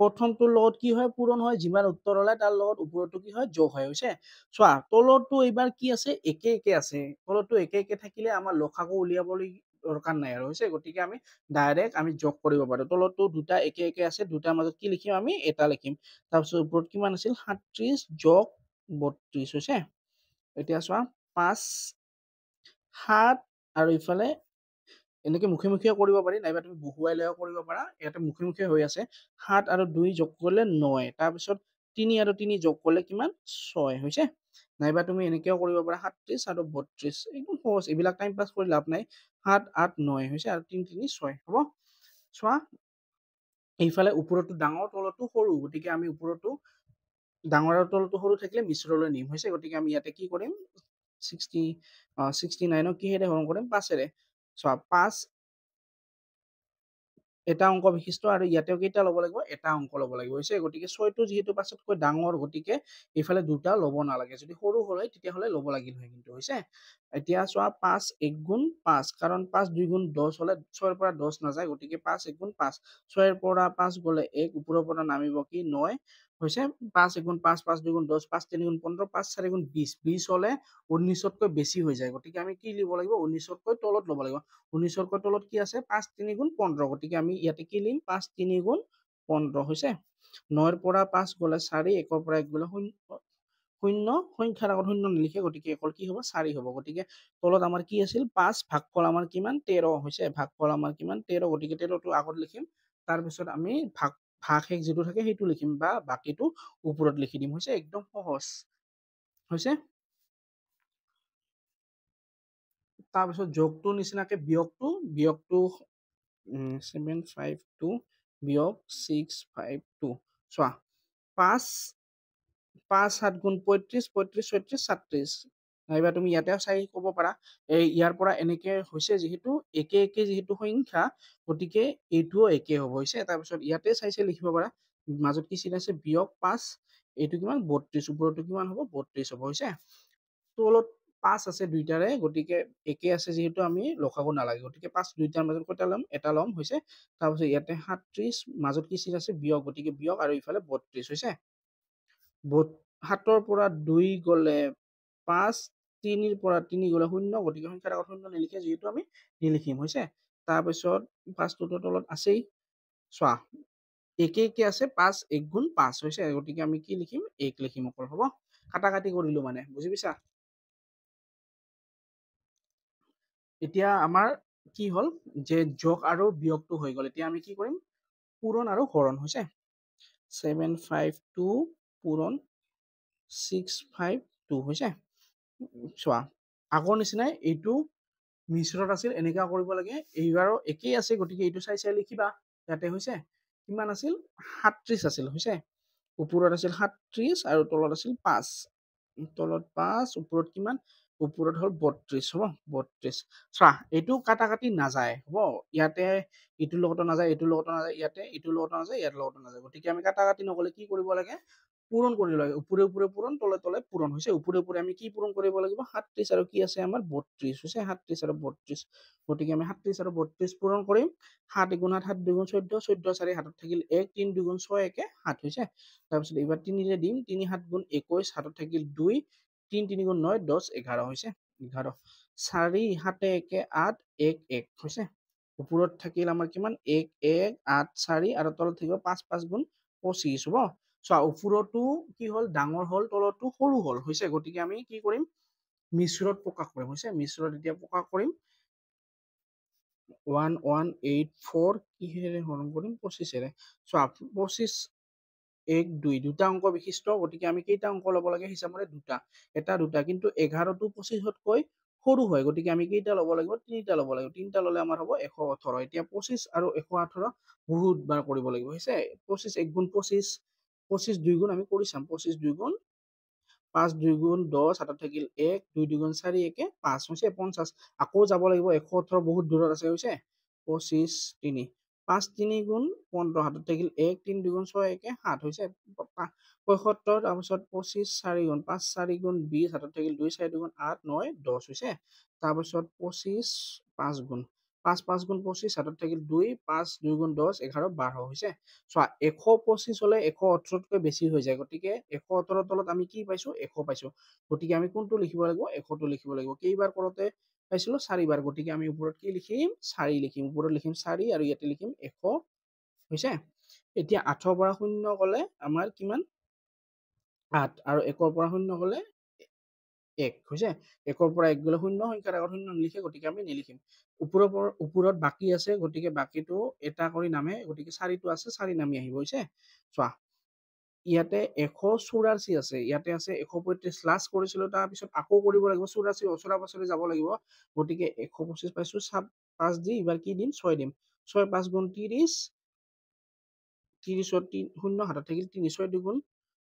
A: প্ৰথমটোৰ লগত কি হয় পূৰণ হয় যিমান উত্তৰ ওলাই তাৰ লগত ওপৰতো কি হয় যোগ হয় হৈছে চোৱা তলতো এইবাৰ কি আছে একে একে আছে তলতো একে একে থাকিলে আমাৰ লসাগু উলিয়াবলৈ দৰকাৰ নাই আৰু হৈছে গতিকে আমি ডাইৰেক্ট আমি যোগ কৰিব পাৰো তলতো দুটা একে একে আছে দুটাৰ মাজত কি লিখিম আমি এটা লিখিম তাৰপিছত ওপৰত কিমান আছিল 37 যোগ 32 হৈছে এতিয়া চোৱা 5 7 আৰু ইফালে এনেকে মুখে মুখে কৰিব পাৰি নাইবা তুমি বহুৱাই লৈও কৰিব পাৰা ইয়াতে মুখে মুখে হৈ আছে 7 আৰু 2 যোগ কৰিলে 9 তাৰপিছত 3 আৰু 3 যোগ কৰিলে কিমান 6 হৈছে নাইবা তুমি এনেকেও কৰিব পাৰা 37 আৰু 32 একদম সহজ এইবিলাক টাইম পাছ কৰি লাভ নাই 7 8 9 হৈছে আৰু 3 3 6 হ'ব চোৱা এইফালে ওপৰতো ডাঙৰ তলতো সৰু গতিকে আমি ওপৰতো ডাঙৰৰ তলতো সৰু থাকিলে মিশ্ৰলৈ নিম হৈছে গতিকে আমি ইয়াতে কি কৰিম 69 কিহেৰে হৰণ কৰিম 5ৰে চোৱা 5 এটা অংক বিশিষ্ট আৰু ইয়াতেও কেইটা ল'ব লাগিব এটা অংক ল'ব লাগিব হৈছে গতিকে 6টো যেহেতু 5তকৈ ডাঙৰ গতিকে এইফালে দুটা ল'ব নালাগে যদি সৰু হল হয় তেতিয়াহলে ল'ব লাগিল হয় কিন্তু হৈছে এতিয়া চোৱা 5 1 গুণ 5 কাৰণ 5 2 গুণ 10 হলে 6ৰ পৰা 10 নাযায় গতিকে 5 1 গুণ 5 6ৰ পৰা 5 গলে 1 ওপৰৰ পৰা নামিব কি 9 হৈছে 5 1 গুণ 5 5 2 গুণ 10 5 3 গুণ 15 5 4 গুণ 20 20 হলে 19তকৈ বেছি হৈ যায় গতিকে আমি কি লিব লাগিব 19তকৈ তলত ল'ব লাগিব 19তকৈ তলত কি আছে 5 3 গুণ 15 গতিকে আমি ইয়াতে কি লিম 5 3 গুণ 15 হৈছে 9ৰ পৰা 5 গলে 4 1ৰ পৰা 1 গলে 0 সংখ্যাৰ আগত 0 নিলিখে গতিকে অকল কি হ'ব 4 হ'ব গতিকে তলত আমাৰ কি আছিল 5 ভাগফল আমাৰ কিমান 13 হৈছে ভাগফল আমাৰ কিমান 13 গতিকে 13টো আগত লিখিম তাৰপিছত আমি ভাগশেষ যিটো থাকে সেইটো লিখিম বা বাকীটো ওপৰত লিখি দিম হৈছে একদম সহজ হৈছে তাৰপিছত যোগটো নিচিনাকে বিয়োগটো 752 বিয়োগ 652 চোৱা 5 7 গুণ 35 35 36 37 নাইবা তুমি ইয়াতে চাই ক'ব পাৰা ইয়াৰ পৰা এনেকে হৈছে যিহেতু একে যিহেতু সংখ্যা গতিকে এইটোও একে হ'ব হৈছে তাৰপিছত ইয়াতে চাইছে লিখিব পাৰা মাজত কি চিন আছে বিয়োগ 5 এইটো কিমান 32 ওপৰতো কিমান হ'ব 32 হ'ব হৈছে তলত 5 আছে দুইটাৰে গতিকে একে আছে যিহেতু আমি লখাব নালাগে গতিকে 5 দুইটাৰ মাজত কটা লম এটা লম হৈছে তাৰপিছত ইয়াতে 37 মাজত কি চিন আছে বিয়োগ গতিকে বিয়োগ আৰু ইফালে 32 হৈছে 7ৰ পৰা 2 গ'লে 5 3ৰ পৰা 3 গ'লে 0 গতিকে সংখ্যাৰ আগত 0 নিলিখে যিহেতু আমি নিলিখিম হৈছে তাৰপিছত 5টোৰ তলত আছেই চোৱা একে আছে 5 1 গুণ 5 হৈছে গতিকে আমি কি লিখিম 1 লিখিম অকল হ'ব কাটাকাটি কৰিলো মানে বুজি পাইছা এতিয়া আমাৰ কি হ'ল যে যোগ আৰু বিয়োগটো হৈ গ'ল এতিয়া আমি কি কৰিম পূৰণ আৰু হৰণ হৈছে 752 পূৰণ 652 হৈছে চোৱা আগৰ নিচিনাই এইটো মিশ্ৰত আছিল এনেকা কৰিব লাগে এইবাৰো একেই আছে গতিকে এইটো চাই চাই লিখিবা ইয়াতে হৈছে কিমান আছিল 37 আছিল হৈছে ওপৰত আছিল 37 আৰু তলত আছিল 5 তলত 5 ওপৰত কিমান ওপৰত হ'ল 32 হ'ব 32 চোৱা এইটো কাটাকাটি নাযায় হ'ব ইয়াতে ইটোৰ লগতো নাযায় এইটোৰ লগতো নাযায় ইয়াতে ইটোৰ লগতো নাযায় ইয়াৰ লগতো নাযায় গতিকে আমি কাটাকাটি নকলে কি কৰিব লাগে পূৰণ কৰিব লাগে ওপৰে ওপৰে পূৰণ তলে তলে পূৰণ হৈছে ওপৰে ওপৰে আমি কি পূৰণ কৰিব লাগিব 37 আৰু কি আছে আমাৰ 32 হৈছে 37 আৰু 32 গতিকে আমি 37 আৰু 32 পূৰণ কৰিম 7 গুণ 7 7 2 গুণ 14 14 4 হাতত থাকিল 1 3 2 গুণ 6 একে 7 হৈছে তাৰপিছত এইবাৰ 3 ৰে দিম 3 7 গুণ 21 হাতত থাকিল 2 3 3 গুণ 9 10 11 হৈছে 11 4 7 1 8 1 1 হৈছে ওপৰত থাকিল আমাৰ কিমান 1 1 8 4 আৰু তলত থাকিব 5 5 গুণ 25 হ'ব চোৱা ওপৰতো কি হ'ল ডাঙৰ হ'ল তলতো সৰু হ'ল হৈছে গতিকে আমি কি কৰিম মিশ্ৰত প্ৰকাশ কৰিম হৈছে মিশ্ৰত এতিয়া প্ৰকাশ কৰিম 1184 কিহেৰে হৰণ কৰিম 25ৰে চোৱা 25 1 2 দুটা অংক বিশিষ্ট গতিকে আমি কেইটা অংক ল'ব লাগে হিচাপৰে দুটা দুটা কিন্তু 11টো 25তকৈ সৰু হয় গতিকে আমি কেইটা ল'ব লাগিব তিনিটা ল'ব লাগিব তিনিটা ল'লে আমাৰ হ'ব 118 এতিয়া 25 আৰু 118 বহুত বাৰ কৰিব লাগিব হৈছে 25 1 গুণ 25 25 2 গুণ আমি কৰি চাম 25 2 গুণ 5 2 গুণ 10 হাতত থাকিল 1 2 2 গুণ 4 একে 5 হৈছে 50 আকৌ যাব লাগিব 118 বহুত দূৰত আছে হৈছে 25 3 5 3 গুণ 15 হাতত থাকিল 1 3 2 গুণ 6 একে 7 হৈছে 75 তাৰপিছত 25 4 গুণ 5 4 গুণ 20 হাতত থাকিল 2 4 2 গুণ 8 9 10 হৈছে তাৰপিছত 25 5 গুণ 5 5 গুণ 25 হাতত থাকিল 2 5 2 গুণ 10 11 12 হৈছে চোৱা 125 হলে 118তকৈ বেছি হৈ যায় গতিকে 118 তলত আমি কি পাইছো 100 পাইছো গতিকে আমি কোনটো লিখিব লাগিব 100টো লিখিব লাগিব কেইবাৰ কৰোতে পাইছিলো 4বাৰ গতিকে আমি ওপৰত কি লিখিম 4 লিখিম ওপৰত লিখিম 4 আৰু ইয়াতে লিখিম 100 হৈছে এতিয়া 8ৰ পৰা 0 গলে আমাৰ কিমান 8 আৰু 1ৰ পৰা 0 গলে 1 হৈছে 1ৰ পৰা 1 গলে 0 সংখ্যাৰ আগত 0 নিলিখে গতিকে আমি নিলিখিম ওপৰত বাকী আছে গতিকে বাকীটো এটা কৰি নামে গতিকে 4টো আছে 4 নামি আহিব হৈছে চোৱা ইয়াতে 184 আছে ইয়াতে আছে 135 লাষ্ট কৰিছিলো তাৰ পিছত আকৌ কৰিব লাগিব 84 ওচৰা পাছৰে যাব লাগিব গতিকে 125 পাইছো 5 দি এবাৰ কি দিম 6 দিম 6 5 গুণ 30 30ত 0 হাতত থাকিল 3 6 2 গুণ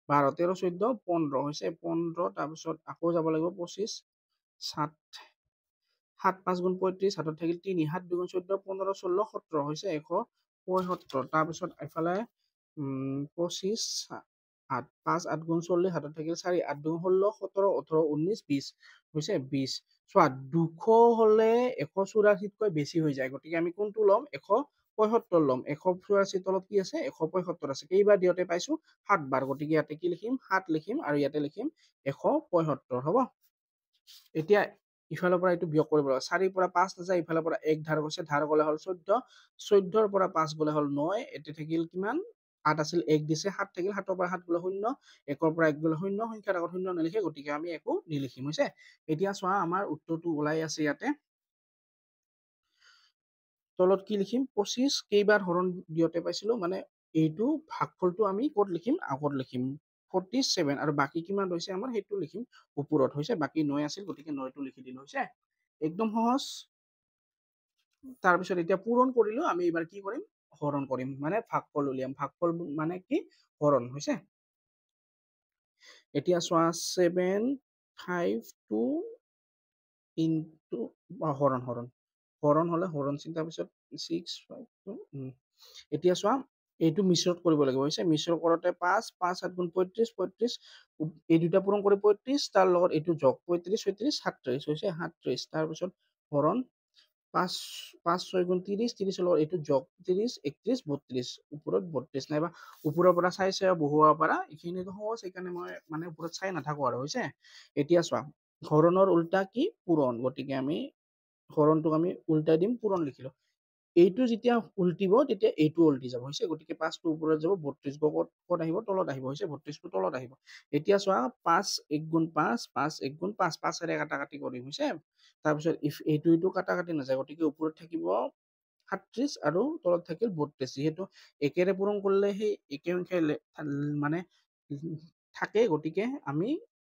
A: 12 13 14 15 হৈছে 15 তাৰপিছত আকৌ যাব লাগিব 25 7 7 5 গুণ 35 হাতত থাকিল 3 7 2 গুণ 14 15 16 17 হৈছে 175 তাৰপিছত এফালে 25 8 5 8 গুণ 40 হাতত থাকিল 4 8 2 16 17 18 19 20 হৈছে 20 চোৱা 200 হলে 184তকৈ বেছি হৈ যায় গতিকে আমি কোনটো ল'ম 175 ল'ম 184 তলত কি আছে 175 আছে কেইবাৰ দিওঁতে পাইছো 7 বাৰ গতিকে ইয়াতে কি লিখিম 7 লিখিম আৰু ইয়াতে লিখিম 175 হ'ব এতিয়া ইফালৰ পৰা এইটো বিয়োগ কৰিব লাগিব 4ৰ পৰা 5 নাযায় ইফালৰ পৰা 1 ধাৰ গৈছে ধাৰ গলে হ'ল 14 14ৰ পৰা 5 গলে হ'ল 9 এতে থাকিল কিমান 8 আছিল 1 দিছে 7 থাকিল 7ৰ পৰা 7 গলে 0 1ৰ পৰা 1 গলে 0 সংখ্যাৰ আগত 0 নিলিখে গতিকে আমি একো নিলিখিম হৈছে এতিয়া চোৱা আমাৰ উত্তৰটো ওলাই আছে ইয়াতে তলত কি লিখিম 25 কেইবাৰ হৰণ দিওঁতে পাইছিলো মানে এইটো ভাগফলটো আমি ক'ত লিখিম আগত লিখিম 47 আৰু বাকি কিমান হৈছে আমাৰ সেইটো লিখিম ওপৰত হৈছে বাকি 9 আছিল গতিকে 9টো লিখি দিলো হৈছে একদম সহজ তাৰপিছত এতিয়া পূৰণ কৰিলো আমি এবাৰ কি কৰিম হৰণ কৰিম মানে ভাগফল উলিয়াম ভাগফল মানে কি হৰণ হৈছে এতিয়া চোৱা 752 ইনটু হৰণ হৰণ হৰণ হলে হৰণ চিন্তাৰ পিছত 652 এতিয়া চোৱা এইটো মিশ্ৰত কৰিব লাগিব হৈছে মিশ্ৰ কৰোতে 5 5 7 গুণ 35 35 এই দুটা পূৰণ কৰি 35 তাৰ লগত এইটো যোগ 35 37 37 হৈছে 37 তাৰ পিছত হৰণ 5 5 6 গুণ 30 30 লগত এইটো যোগ 30 31 32 ওপৰত 32 নাইবা ওপৰৰ পৰা চাই চাই বহুৱাব পাৰা এইখিনিটো সহজ সেইকাৰণে মই মানে ওপৰত চাই নাথাকো আৰু হৈছে এতিয়া চোৱা হৰণৰ উল্টা কি পূৰণ গতিকে আমি হৰণটোক আমি উল্টাই দিম পূৰণ লিখিলো এইটো যেতিয়া উল্টিব তেতিয়া এইটো উল্টি যাব হৈছে গতিকে 5টো ওপৰত যাব 32 ক'ত আহিব তলত আহিব হৈছে 32টো তলত আহিব এতিয়া চোৱা 5 1 গুণ 5 5 1 গুণ 5 5 এৰে কাটাকাটি কৰিম হৈছে তাৰপিছত এইটো কাটাকাটি নাযায় গতিকে ওপৰত থাকিব 37 আৰু তলত থাকিল 32 যেহেতু একেৰে পূৰণ কৰিলে সেই একে সংখ্যাই মানে থাকে গতিকে আমি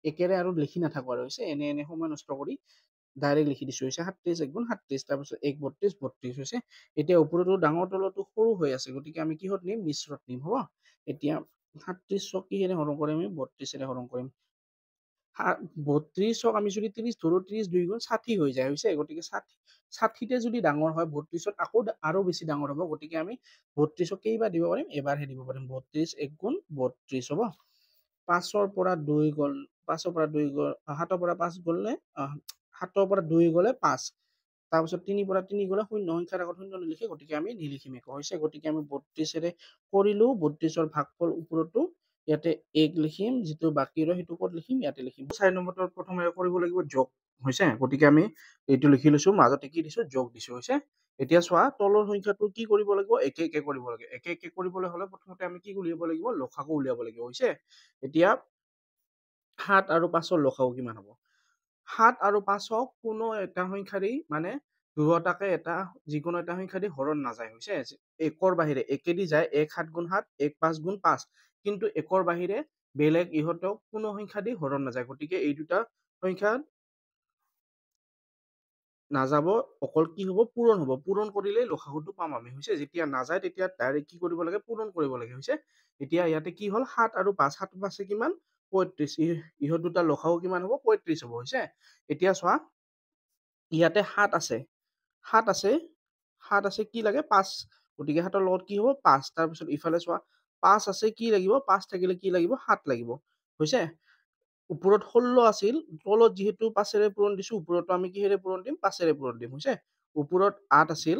A: একেৰে আৰু লিখি নাথাকো আৰু হৈছে এনে সময় নষ্ট কৰি ডাইৰেক্ট লিখি দিছো হৈছে 37 1 গুণ 37 তাৰপিছত 1 32 32 হৈছে এতিয়া ওপৰতো ডাঙৰ তলতো সৰু হৈ আছে গতিকে আমি কিহত নিম মিশ্ৰত নিম হ'ব এতিয়া 37ক কিহেৰে হৰণ কৰিম আমি 32 এৰে হৰণ কৰিম 32ক আমি যদি 30 ধৰো 30 2 গুণ 60 হৈ যায় হৈছে গতিকে 60তে যদি ডাঙৰ হয় 32ত আকৌ আৰু বেছি ডাঙৰ হ'ব গতিকে আমি 32ক কেইবাৰ দিব পাৰিম এবাৰহে দিব পাৰিম 32 1 গুণ 32 হ'ব 5ৰ পৰা 2 গ'ল 5ৰ পৰা 2 গ'ল 7ৰ পৰা 5 গ'লে 7ৰ পৰা 2 গ'লে 5 তাৰপিছত 3 পৰা 3 গ'লে শূন্য সংখ্যাৰ আগত শূন্য নিলিখে গতিকে আমি নিলিখিম একো হৈছে গতিকে আমি 32এৰে কৰিলো 32ৰ ভাগফল ওপৰতো ইয়াতে 1 লিখিম যিটো বাকি ৰয় সেইটো ক'ত লিখিম ইয়াতে লিখিম 4 নম্বৰটো প্ৰথমে কৰিব লাগিব যোগ হৈছে গতিকে আমি এইটো লিখি লৈছো মাজতে কি দিছো যোগ দিছো হৈছে এতিয়া চোৱা তলৰ সংখ্যাটো কি কৰিব লাগিব একে একে কৰিব লাগে একে একে কৰিবলৈ হলে প্ৰথমতে আমি কি উলিয়াব লাগিব লসাগু উলিয়াব লাগিব হৈছে এতিয়া 7 আৰু 5ৰ লসাগু কিমান হ'ব 7 আৰু 5ক কোনো এটা সংখ্যাৰেই মানে দুয়োটাকে এটা যিকোনো এটা সংখ্যা দি হৰণ নাযায় হৈছে একৰ বাহিৰে একেদি যায় 1 7 গুণ 7 1 5 গুণ 5 কিন্তু একৰ বাহিৰে বেলেগ ইহঁতক কোনো সংখ্যা দি হৰণ নাযায় গতিকে এই দুটা সংখ্যা নাযাব অকল কি হ'ব পূৰণ কৰিলে লসাগুটো পাম আমি হৈছে যেতিয়া নাযায় তেতিয়া ডাইৰেক্ট কি কৰিব লাগে পূৰণ কৰিব লাগে হৈছে এতিয়া ইয়াতে কি হ'ল 7 আৰু 5 7 5 কিমান 35 ইহঁত দুটা লসাগু কিমান হ'ব 35 হ'ব হৈছে এতিয়া চোৱা ইয়াতে 7 আছে 7 আছে 7 আছে কি লাগে 5 গতিকে 7ৰ লগত কি হ'ব 5 তাৰপিছত ইফালে চোৱা 5 আছে কি লাগিব 5 থাকিলে কি লাগিব 7 লাগিব হৈছে ওপৰত 16 আছিল তলত যেহেতু 5এৰে পূৰণ দিছো ওপৰতো আমি কিহেৰে পূৰণ দিম 5এৰে পূৰণ দিম হৈছে ওপৰত 8 আছিল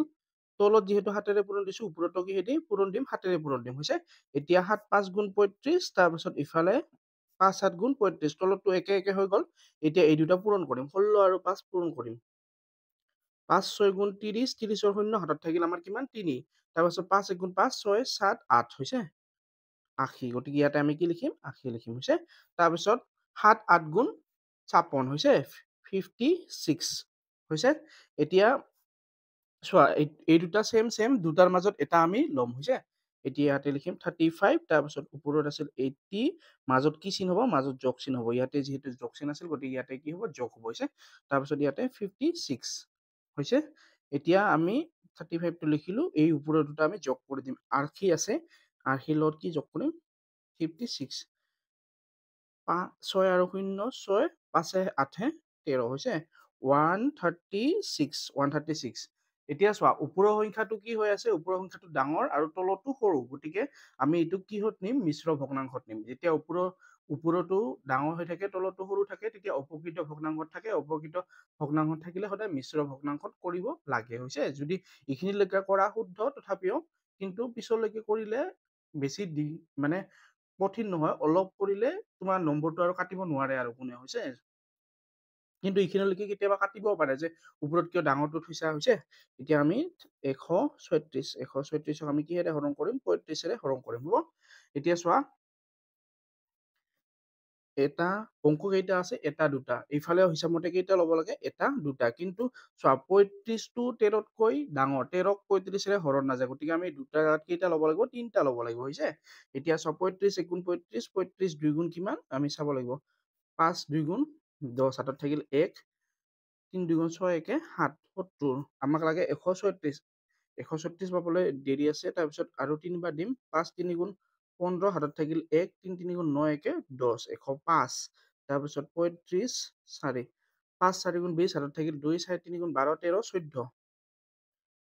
A: তলত যেহেতু 7এৰে পূৰণ দিছো ওপৰতো কিহেদি পূৰণ দিম 7এৰে পূৰণ দিম হৈছে এতিয়া 7 5 গুণ 35 তাৰপিছত ইফালে 5 7 গুণ 35 তলতটো একে একে হৈ গ'ল এতিয়া এই দুটা পূৰণ কৰিম 16 আৰু 5 পূৰণ কৰিম 5 6 গুণ 30 30ৰ শূন্য হাতত থাকিল আমাৰ কিমান 3 তাৰপিছত 5 1 গুণ 5 6 7 8 হৈছে 80 গতিকে ইয়াতে আমি কি লিখিম 80 লিখিম হৈছে তাৰপিছত 7 8 গুণ 56 হৈছে 56 হৈছে এতিয়া চোৱা এই দুটা সেম দুটাৰ মাজত এটা আমি লম হৈছে এতিয়া ইয়াতে লিখিম 35 তাৰপিছত ওপৰত আছিল 80 মাজত কি চিন হ'ব মাজত যোগ চিন হ'ব ইয়াতে যেহেতু যোগ চিন আছিল গতিকে ইয়াতে কি হ'ব যোগ হ'ব হৈছে তাৰপিছত ইয়াতে 56 হৈছে এতিয়া আমি 35টো লিখিলো এই ওপৰৰ দুটা আমি যোগ কৰি দিম 80 আছে 80 লগত কি যোগ কৰিম 56 6 আৰু 0 6 5 8 13 হৈছে 136 এতিয়া চোৱা ওপৰৰ সংখ্যাটো কি হৈ আছে ওপৰৰ সংখ্যাটো ডাঙৰ আৰু তলতো সৰু গতিকে আমি এইটো কিহত নিম মিশ্ৰ ভগ্নাংশত নিম যেতিয়া ওপৰতো ডাঙৰ হৈ থাকে তলতো সৰু থাকে তেতিয়া অপকৃত ভগ্নাংশত থাকে অপকৃত ভগ্নাংশত থাকিলে সদায় মিশ্ৰ ভগ্নাংশত কৰিব লাগে হৈছে যদি এইখিনিলৈকে কৰা শুদ্ধ তথাপিও কিন্তু পিছলৈকে কৰিলে বেছি মানে কঠিন নহয় অলপ কৰিলে তোমাৰ নম্বৰটো আৰু কাটিব নোৱাৰে আৰু কোনে হৈছে কিন্তু এইখিনিলৈকে কেতিয়াবা কাটিবও পাৰে যে ওপৰত কিয় ডাঙৰটো থৈছা হৈছে এতিয়া আমি 136ক আমি কিহেৰে হৰণ কৰিম 35এৰে হৰণ কৰিম হ'ব এতিয়া চোৱা এটা অংক কেইটা আছে এটা দুটা, এইফালে হিচাপ মতে কেইটা ল'ব লাগে এটা দুটা, কিন্তু চোৱা 35টো 13তকৈ ডাঙৰ, 13ক 35ৰে হৰণ নাযায়, গতিকে আমি দুটা জাগাত কেইটা ল'ব লাগিব তিনিটা ল'ব লাগিব হৈছে। এতিয়া চোৱা 35 1 গুণ 35, 35 2 গুণ কিমান আমি চাব লাগিব, 5 2 গুণ 10, হাতত থাকিল 1, 3 2 গুণ 6 1 7 70, আমাক লাগে 136, 136 পাবলৈ দেৰি আছে, তাৰপিছত আৰু 3 বাৰ দিম, 5 3 গুণ 15, হাতত থাকিল 1, 3 3 গুণ 9 1 10, 105, তাৰপিছত 35 4, 5 4 গুণ 20, হাতত থাকিল 2, 4 3 গুণ 12 13 14,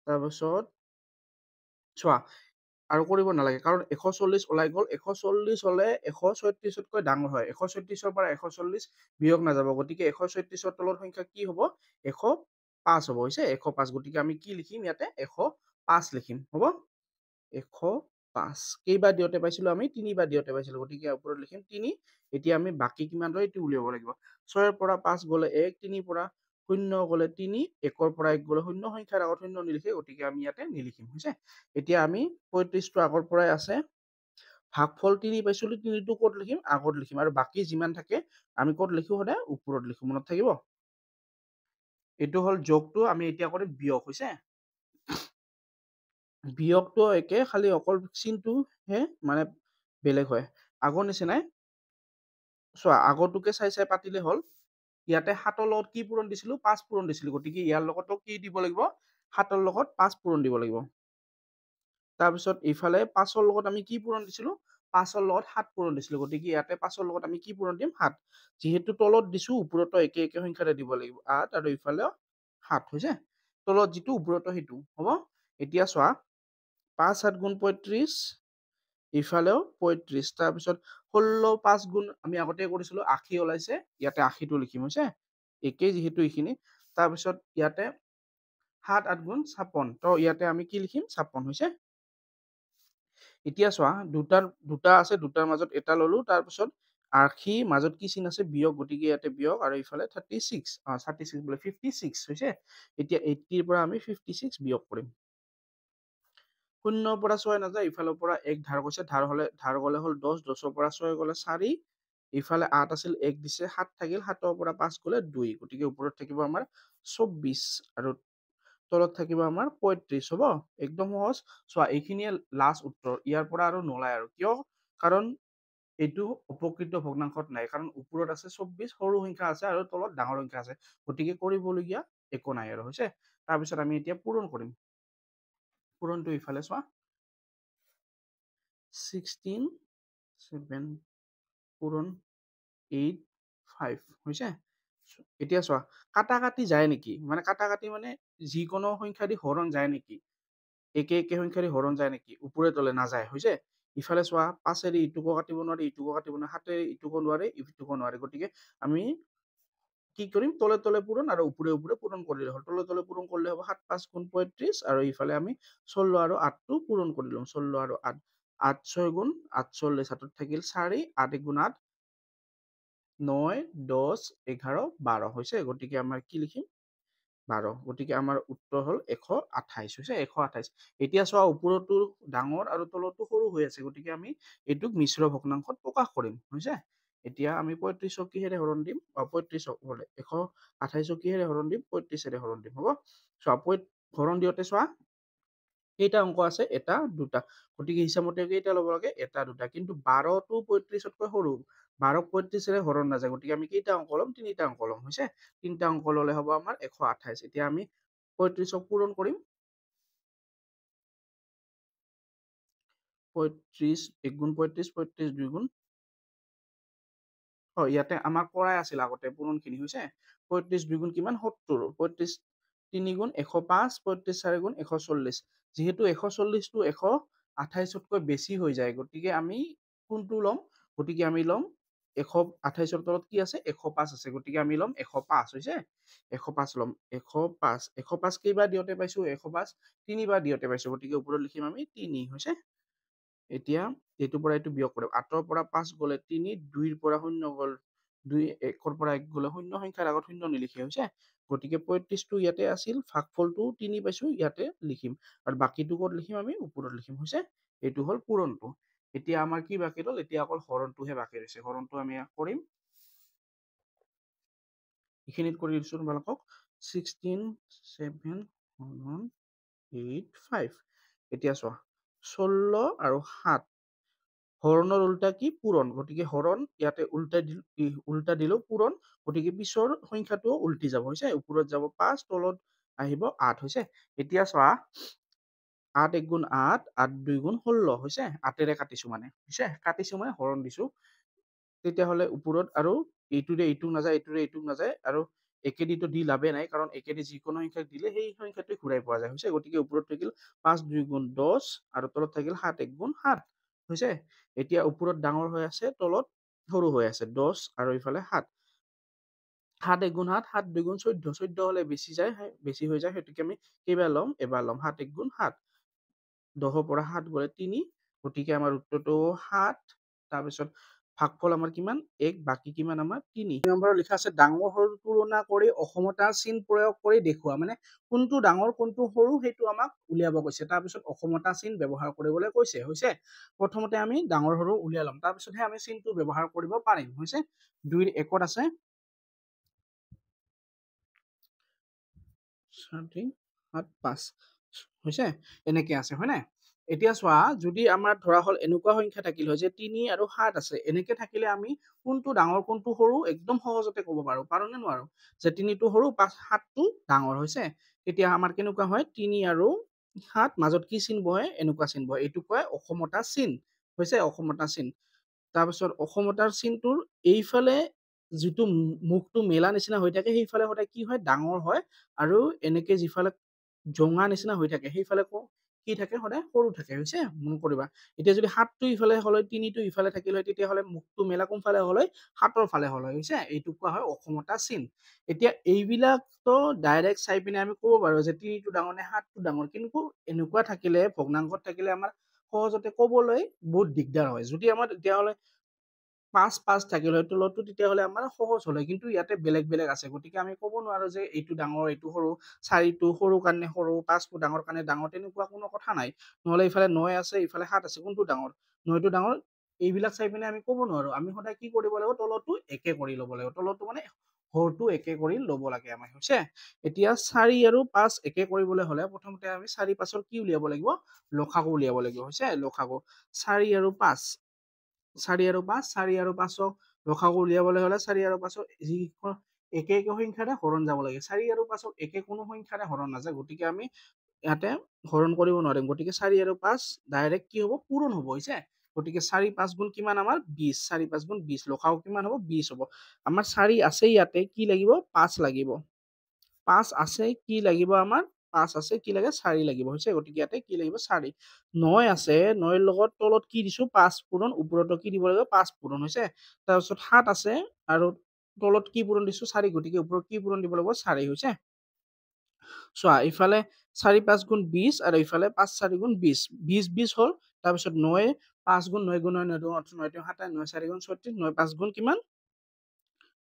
A: তাৰপিছত চোৱা আৰু কৰিব নালাগে, কাৰণ 140 ওলাই গ'ল, 140 হ'লে 136তকৈ ডাঙৰ হয়, 136ৰ পৰা 140 বিয়োগ নাযাব, গতিকে 136ৰ তলৰ সংখ্যা কি হ'ব 105 হ'ব হৈছে, 105, গতিকে আমি কি লিখিম ইয়াতে 105 লিখিম, হ'ব 105, কেইবাৰ দিয়তে পাইছিলো আমি তিনিবাৰ দিয়তে পাইছিলো, গতিকে ওপৰত লিখিম 3, এতিয়া আমি বাকী কিমান হয় এইটো উলিয়াব লাগিব, 6ৰ পৰা 5 গ'লে 1, 3ৰ পৰা 0 গ'লে 3, 1ৰ পৰা 1 গ'লে 0, সংখ্যাৰ আগত 0 নিলিখে, গতিকে আমি ইয়াতে নিলিখিম হৈছে। এতিয়া আমি 35টো আগৰ পৰাই আছে, ভাগফল 3 পাইছিলো, 3টো ক'ত লিখিম আগত লিখিম, আৰু বাকী যিমান থাকে আমি ক'ত লিখো সদায় ওপৰত লিখো, মনত থাকিব। এইটো হ'ল যোগটো, আমি এতিয়া কৰিম বিয়োগ হৈছে। বিয়োগটো একে, খালি অকল চিনটোহে মানে বেলেগ হয়, আগৰ নিচিনাই চোৱা আগৰটোকে চাই চাই পাতিলে হ'ল। ইয়াতে 7ৰ লগত কি পূৰণ দিছিলো 5 পূৰণ দিছিলো, গতিকে ইয়াৰ লগতো কি দিব লাগিব 7ৰ লগত 5 পূৰণ দিব লাগিব। তাৰপিছত ইফালে 5ৰ লগত আমি কি পূৰণ দিছিলো 5ৰ লগত 7 পূৰণ দিছিলো, গতিকে ইয়াতে 5ৰ লগত আমি কি পূৰণ দিম 7, যিহেতু তলত দিছো ওপৰতো একে একে সংখ্যাৰে দিব লাগিব 8, আৰু ইফালেও 7 হৈছে, তলত যিটো ওপৰতো সেইটো হ'ব। এতিয়া চোৱা 5 7 গুণ 35, ইফালেও 35, তাৰপিছত 16 5 গুণ আমি আগতে কৰিছিলো 80 ওলাইছে, ইয়াতে 80টো লিখিম হৈছে, একেই যিহেতু এইখিনি, তাৰপিছত ইয়াতে 7 8 গুণ 56, তো ইয়াতে আমি কি লিখিম 56 হৈছে। এতিয়া চোৱা দুটা আছে, দুটাৰ মাজত এটা ললো, তাৰপিছত 80 মাজত কি চিন আছে বিয়োগ, গতিকে ইয়াতে বিয়োগ, আৰু ইফালে 36 36 বোলে 56 হৈছে। এতিয়া 80ৰ পৰা আমি 56 বিয়োগ কৰিম, 0ৰ পৰা 6 নাযায়, ইফালৰ পৰা 1 ধাৰ গৈছে, ধাৰ গ'লে হ'ল 10, 10ৰ পৰা 6 গ'লে 4, ইফালে 8 আছিল 1 দিছে 7 থাকিল, 7ৰ পৰা 5 গ'লে 2, গতিকে ওপৰত থাকিব আমাৰ 24, আৰু তলত থাকিব আমাৰ 35, হ'ব একদম সহজ। চোৱা এইখিনিয়ে লাষ্ট উত্তৰ, ইয়াৰ পৰা আৰু নোলায়, আৰু কিয়, কাৰণ এইটো উপকৃত ভগ্নাংশত নাই, কাৰণ ওপৰত আছে 24 সৰু সংখ্যা আছে আৰু তলত ডাঙৰ সংখ্যা আছে, গতিকে কৰিবলগীয়া একো নাই আৰু হৈছে। তাৰপিছত আমি এতিয়া পূৰণ কৰিম, পূৰণটো ইফালে চোৱা 16 7 পূৰণ 8 5 হৈছে। এতিয়া চোৱা কাটা কাটি যায় নেকি, মানে কাটা কাটি মানে যিকোনো সংখ্যা দি হৰণ যায় নেকি, একে একে সংখ্যা দি হৰণ যায় নেকি, ওপৰে তলে নাযায় হৈছে। ইফালে চোৱা 5এৰে ইটোকো কাটিব নোৱাৰি, ইটোকো কাটিব নোৱাৰি, 7এৰে ইটোকো নোৱাৰে ইটোকো নোৱাৰে, গতিকে আমি কি কৰিম তলে তলে পূৰণ আৰু ওপৰে ওপৰে পূৰণ কৰিলে হ'ল, তলে তলে পূৰণ কৰিলে হ'ব 7 5 গুণ 35, আৰু ইফালে আমি 16 আৰু 8টো পূৰণ কৰি লম, 16 আৰু 8, 8 6 গুণ 48, হাতত থাকিল 4, 8 গুণ 8 9 10 11 12 হৈছে, গতিকে আমাৰ কি লিখিম 12, গতিকে আমাৰ উত্তৰ হ'ল 128 হৈছে, 128। এতিয়া চোৱা ওপৰতো ডাঙৰ আৰু তলতো সৰু হৈ আছে, গতিকে আমি এইটোক মিশ্ৰ ভগ্নাংশত প্ৰকাশ কৰিম হৈছে। এতিয়া আমি 35ক কিহেৰে হৰণ দিম, 35ক বোলে 128ক কিহেৰে হৰণ দিম 35ৰে হৰণ দিম, হ'ব। চোৱা হৰণ দিওঁতে চোৱা কেইটা অংক আছে এটা দুটা, গতিকে হিচাপমতে কেইটা ল'ব লাগে এটা দুটা, কিন্তু 12টো 35তকৈ সৰু, 12ক 35ৰে হৰণ নাযায়, গতিকে আমি কেইটা অংক ল'ম তিনিটা অংক ল'ম হৈছে, তিনিটা অংক ল'লে হ'ব আমাৰ 128। এতিয়া আমি 35ক পূৰণ কৰিম, 35 1 গুণ 35, 35 2 গুণ, ইয়াতে আমাক কৰাই আছিল আগতে পূৰণ খিনি হৈছে, 35 2 গুণ কিমান 70, 35 3 গুণ 105, 35 4 গুণ 140, যিহেতু 140টো 128তকৈ বেছি হৈ যায়, গতিকে আমি কোনটো ল'ম, গতিকে আমি ল'ম 128ৰ তলত কি আছে 105 আছে, গতিকে আমি ল'ম 105 হৈছে, 105 ল'ম, 105 105 কেইবাৰ দিওঁতে পাইছো 105 তিনিবাৰ দিওঁতে পাইছো, গতিকে ওপৰত লিখিম আমি 3 হৈছে। এতিয়া এইটোৰ পৰা এইটো বিয়োগ কৰিম, 8ৰ পৰা 5 গ'লে 3, 2ৰ পৰা 0 গ'ল 2, 1ৰ পৰা 1 গ'লে 0, সংখ্যাৰ আগত 0 নিলিখে হৈছে, গতিকে 35টো ইয়াতে আছিল, ভাগফলটো 3 পাইছো ইয়াতে লিখিম, আৰু বাকীটো ক'ত লিখিম আমি ওপৰত লিখিম হৈছে। এইটো হ'ল পূৰণটো। এতিয়া আমাৰ কি বাকী ৰ'ল, এতিয়া অকল হৰণটোহে বাকী ৰৈছে, হৰণটো আমি কৰিম। এইখিনিত কৰি দিছোঁ তোমালোকক 16 7 1 8 5 এতিয়া চোৱা 16 আৰু 7 হৰণৰ উল্টা কি পূৰণ গতিকে হৰণ ইয়াতে উল্টা দিলো পূৰণ গতিকে পিছৰ সংখ্যাটো উল্টি যাব হৈছে ওপৰত যাব 5 তলত আহিব 8 হৈছে এতিয়া চোৱা 8 1 গুণ 8 8 2 গুণ 16 হৈছে 8 কাটিছো মানে হৈছে কাটিছো মানে হৰণ দিছো তেতিয়াহ'লে ওপৰত আৰু এইটোৰে এইটো নাযায় এইটোৰে এইটো নাযায় আৰু একেদিটো দি লাভে নাই কাৰণ একেদি যিকোনো সংখ্যাক দিলে সেই সংখ্যাটো ঘূৰাই পোৱা যায় হৈছে গতিকে ওপৰত থাকিল 5 2 গুণ 10 আৰু তলত থাকিল 7 1 গুণ 7 হৈছে এতিয়া ওপৰত ডাঙৰ হৈ আছে তলত সৰু হৈ আছে 10 আৰু ইফালে 7 7 1 গুণ 7 7 2 গুণ 14 14 হলে বেছি হৈ যায় হেতুকে আমি কেইবাৰ লম এবাৰ লম 7 1 গুণ 7 10 পৰা 7 গলে 3 গতিকে আমাৰ উত্তৰটো 7 তাৰপিছত ভাগফল আমাৰ কিমান 1 বাকি কিমান আমাৰ 3 নম্বৰ লিখা আছে ডাঙৰ সৰু তুলনা কৰি অসমতা চিন প্ৰয়োগ কৰি দেখুৱা মানে কোনটো ডাঙৰ কোনটো সৰু সেইটো আমাক উলিয়াব কৈছে তাৰপিছত অসমতা চিন ব্যৱহাৰ কৰিবলৈ কৈছে হৈছে প্ৰথমতে আমি ডাঙৰ সৰু উলিয়াই লম তাৰপিছতহে আমি চিনটো ব্যৱহাৰ কৰিব পাৰিম হৈছে 2 ৰ 1ত আছে 7 5 হৈছে এনেকে আছে হয় না এতিয়া চোৱা যদি আমাৰ ধৰা হল এনেকুৱা সংখ্যা থাকিল হয় যে 3 আৰু 7 আছে এনেকে থাকিলে আমি কোনটো ডাঙৰ কোনটো সৰু একদম সহজতে ক'ব পাৰো নে নোৱাৰো যে 3 টো সৰু 7 টো ডাঙৰ হৈছে তেতিয়া আমাৰ কেনেকুৱা হয় 3 আৰু 7 মাজত কি চিন বহে এনেকুৱা চিন বহে এইটো কয় অসমতা চিন হৈছে অসমতা চিন তাৰপিছত অসমতাৰ চিনটোৰ এইফালে যিটো মুখটো মেলা নিচিনা হৈ থাকে সেইফালে সদায় কি হয় ডাঙৰ হয় আৰু এনেকে যিফালে জঙা নিচিনা হৈ থাকে সেইফালে কি থাকে সদায় সৰু থাকে হৈছে মন কৰিবা এতিয়া যদি 7টো ইফালে হলে 3টো ইফালে থাকিল হয় তেতিয়াহ'লে মুখটো মেলা কোনফালে হলে 7ৰ ফালে হলে হৈছে এইটো কোৱা হয় অসমতা চিন এতিয়া এইবিলাকতো ডাইৰেক্ট চাই পিনে আমি ক'ব পাৰো যে 3টো ডাঙৰ নে 7টো ডাঙৰ কিন্তু এনেকুৱা থাকিলে ভগ্নাংশত থাকিলে আমাৰ সহজতে ক'বলৈ বহুত দিগদাৰ হয় যদি আমাৰ তেতিয়াহ'লে 5 5 থাকিল হয় তলতো তেতিয়াহ'লে আমাৰ সহজ হলে কিন্তু ইয়াতে বেলেগ বেলেগ আছে গতিকে আমি ক'ব নোৱাৰো যে এইটো ডাঙৰ এইটো সৰু 4টো সৰু কাৰণে সৰু 5টো ডাঙৰ কাৰণে ডাঙৰ তেনেকুৱা কোনো কথা নাই নহলে ইফালে 9 আছে ইফালে 7 আছে কোনটো ডাঙৰ 9টো ডাঙৰ এইবিলাক চাই পিনে আমি ক'ব নোৱাৰো আমি সদায় কি কৰিব লাগিব তলতো একে কৰি ল'ব লাগিব তলতো মানে হৰটো একে কৰি ল'ব লাগে আমাৰ হৈছে এতিয়া 4 আৰু 5 একে কৰিবলৈ হলে প্ৰথমতে আমি 4 5ৰ কি উলিয়াব লাগিব লসাগু উলিয়াব লাগিব হৈছে লসাগু 4 আৰু 5 4 আৰু 5 4 আৰু 5ক লসাগু উলিয়াবলৈ হলে 4 আৰু 5ক যিখন একে একে সংখ্যাৰে হৰণ যাব লাগে 4 আৰু 5ক একে কোনো সংখ্যাৰে হৰণ নাযায় গতিকে আমি ইয়াতে হৰণ কৰিব নোৱাৰিম গতিকে 4 আৰু 5 ডাইৰেক্ট কি হ'ব পূৰণ হ'ব হৈছে গতিকে 4 5 গুণ কিমান আমাৰ 20 4 5 গুণ 20 লসাগু কিমান হ'ব 20 হ'ব আমাৰ 4 আছে ইয়াতে কি লাগিব 5 লাগিব 5 আছে কি লাগিব আমাৰ 5 আছে কি লাগে 4 লাগিব হৈছে গতিকে ইয়াতে কি লাগিব 4 9 আছে 9ৰ লগত তলত কি দিছো 5 পূৰণ ওপৰতো কি দিব লাগিব 5 পূৰণ হৈছে তাৰপিছত 7 আছে আৰু তলত কি পূৰণ দিছো 4 গতিকে ওপৰত কি পূৰণ দিব লাগিব 4 হৈছে চোৱা ইফালে 4 5 গুণ 20 আৰু ইফালে 5 4 গুণ 20 20 20 হল তাৰপিছত 9 5 গুণ 9 গুণ 9 9 9 7 9 4 গুণ 36 9 5 গুণ কিমান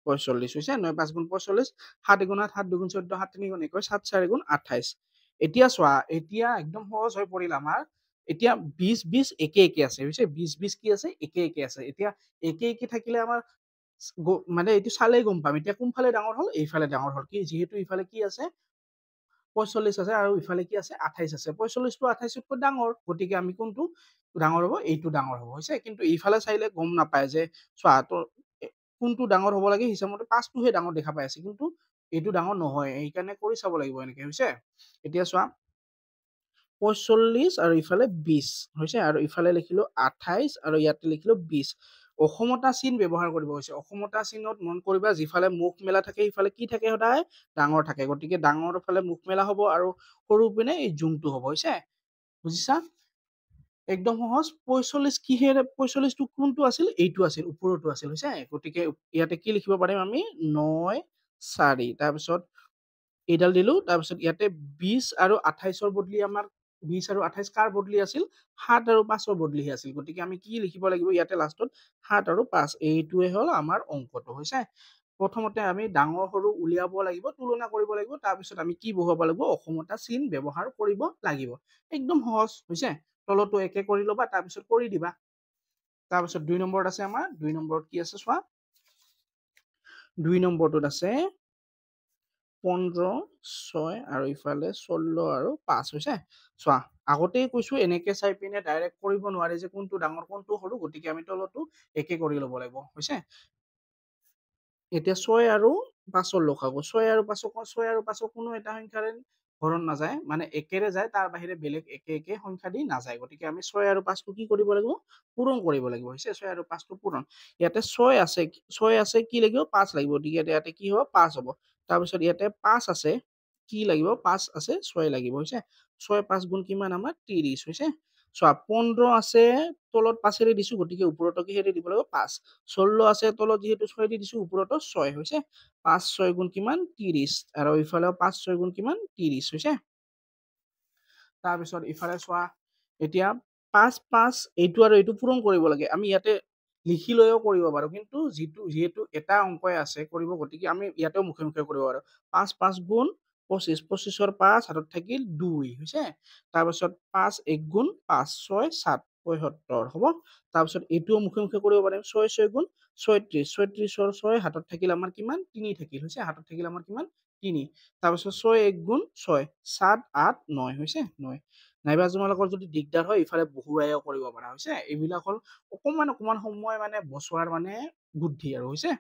A: 45 হৈছে 9 5 গুণ 45 7 গুণ 8 7 2 গুণ 14 7 3 গুণ 21 7 4 গুণ 28 এতিয়া চোৱা এতিয়া একদম সহজ হৈ পৰিল আমাৰ এতিয়া 20 20 একে একে আছে হৈছে 20 20 কি আছে একে একে আছে এতিয়া একে একে থাকিলে আমাৰ মানে এইটো চালেই গম পাম এতিয়া কোনফালে ডাঙৰ হল এইফালে ডাঙৰ হল কি যিহেতু ইফালে কি আছে 45 আছে আৰু ইফালে কি আছে 28 আছে 45টো 28তকৈ ডাঙৰ গতিকে আমি কোনটো ডাঙৰ হ'ব এইটো ডাঙৰ হ'ব হৈছে কিন্তু এইফালে চাইলে গম নাপায় যে চোৱা তো কোনটো ডাঙৰ হ'ব লাগে হিচাপমতে 5টোহে ডাঙৰ দেখা পাই আছে কিন্তু এইটো ডাঙৰ নহয় এইকাৰণে কৰি চাব লাগিব এনেকে হৈছে এতিয়া চোৱা 45 আৰু ইফালে 20 হৈছে আৰু ইফালে লিখিলো 28 আৰু ইয়াতে লিখিলো 20 অসমতা চিন ব্যৱহাৰ কৰিব হৈছে অসমতা চিনত মন কৰিবা যিফালে মুখ মেলা থাকে ইফালে কি থাকে সদায় ডাঙৰ থাকে গতিকে ডাঙৰ ফালে মুখ মেলা হ'ব আৰু সৰু পিনে এই জুমটো হ'ব হৈছে বুজিছা একদম সহজ 45 কিহেৰে 45টো কোনটো আছিল এইটো আছিল ওপৰটো আছিল হৈছে গতিকে ইয়াতে কি লিখিব পাৰিম আমি 9 4 তাৰপিছত এইডাল দিলো তাৰপিছত ইয়াতে 20 আৰু 28ৰ বদলি আমাৰ 20 আৰু 28 কাৰ বদলি আছিল 7 আৰু 5ৰ বদলিহে আছিল গতিকে আমি কি লিখিব লাগিব ইয়াতে লাষ্টত 7 আৰু 5 এইটোৱে হল আমাৰ অংকটো হৈছে প্ৰথমতে আমি ডাঙৰ সৰু উলিয়াব লাগিব তুলনা কৰিব লাগিব তাৰপিছত আমি কি বহুৱাব লাগিব অসমতা চিন ব্যৱহাৰ কৰিব লাগিব একদম সহজ হৈছে তলতো একে কৰি ল'বা তাৰপিছত কৰি দিবা তাৰপিছত 2 নম্বৰত আছে আমাৰ 2 নম্বৰত কি আছে চোৱা 2 নম্বৰটোত আছে 15 6 আৰু ইফালে 16 আৰু 5 হৈছে চোৱা আগতেই কৈছো এনেকে চাই পিনে ডাইৰেক্ট কৰিব নোৱাৰি যে কোনটো ডাঙৰ কোনটো সৰু গতিকে আমি তলতো একে কৰি ল'ব লাগিব হৈছে এতিয়া 6 আৰু 5 লখাব 6 আৰু 5 কোনো এটা সংখ্যাৰে হৰণ নাযায় মানে একেৰে যায় তাৰ বাহিৰে বেলেগ একে সংখ্যা দি নাযায় গতিকে আমি 6 আৰু 5 কি কৰিব লাগিব পূৰণ কৰিব লাগিব হৈছে 6 আৰু 5 পূৰণ ইয়াতে 6 আছে কি লাগিব 5 লাগিব গতিকে ইয়াতে কি হ'ব 5 হ'ব তাৰ পিছত ইয়াতে 5 আছে কি লাগিব 5 আছে 6 লাগিব হৈছে 6 5 গুণ কিমান আমাৰ 30 হৈছে চোৱা 15 আছে তলত 5 এৰে দিছো গতিকে ওপৰতো কিহেৰে দিব লাগিব 5 16 আছে তলত যেহেতু 6 দি দিছো ওপৰতো 6 হৈছে 5 6 গুণ কিমান 30 আৰু ইফালে 5 6 গুণ কিমান 30 হৈছে তাৰ পিছত ইফালে চোৱা এতিয়া 5 5 এইটো আৰু এইটো পূৰণ কৰিব লাগে আমি ইয়াতে লিখি লৈও কৰিব পাৰো কিন্তু যেহেতু এটা অংকই আছে কৰিব গতিকে আমি ইয়াতেও মুখে মুখে কৰিব পাৰো 5 5 গুণ 25 25ৰ 5 হাতত থাকিল 2 হৈছে তাৰ পিছত 5 1 গুণ 5 6 7 75 হ'ব তাৰ পিছত এইটোও মুখে মুখে কৰিব পাৰিম 6 6 গুণ 36 36ৰ 6 হাতত থাকিল আমাৰ কিমান 3 থাকিল হৈছে হাতত থাকিল আমাৰ কিমান 3 তাৰ পিছত 6 1 গুণ 6 7 8 9 হৈছে 9 নাইবা তোমালোকৰ যদি দিগদাৰ হয় ইফালে বহুৱাইও কৰিব পৰা হৈছে এইবিলাক হল অকমান সময় মানে বচোৱাৰ মানে বুদ্ধি আৰু হৈছে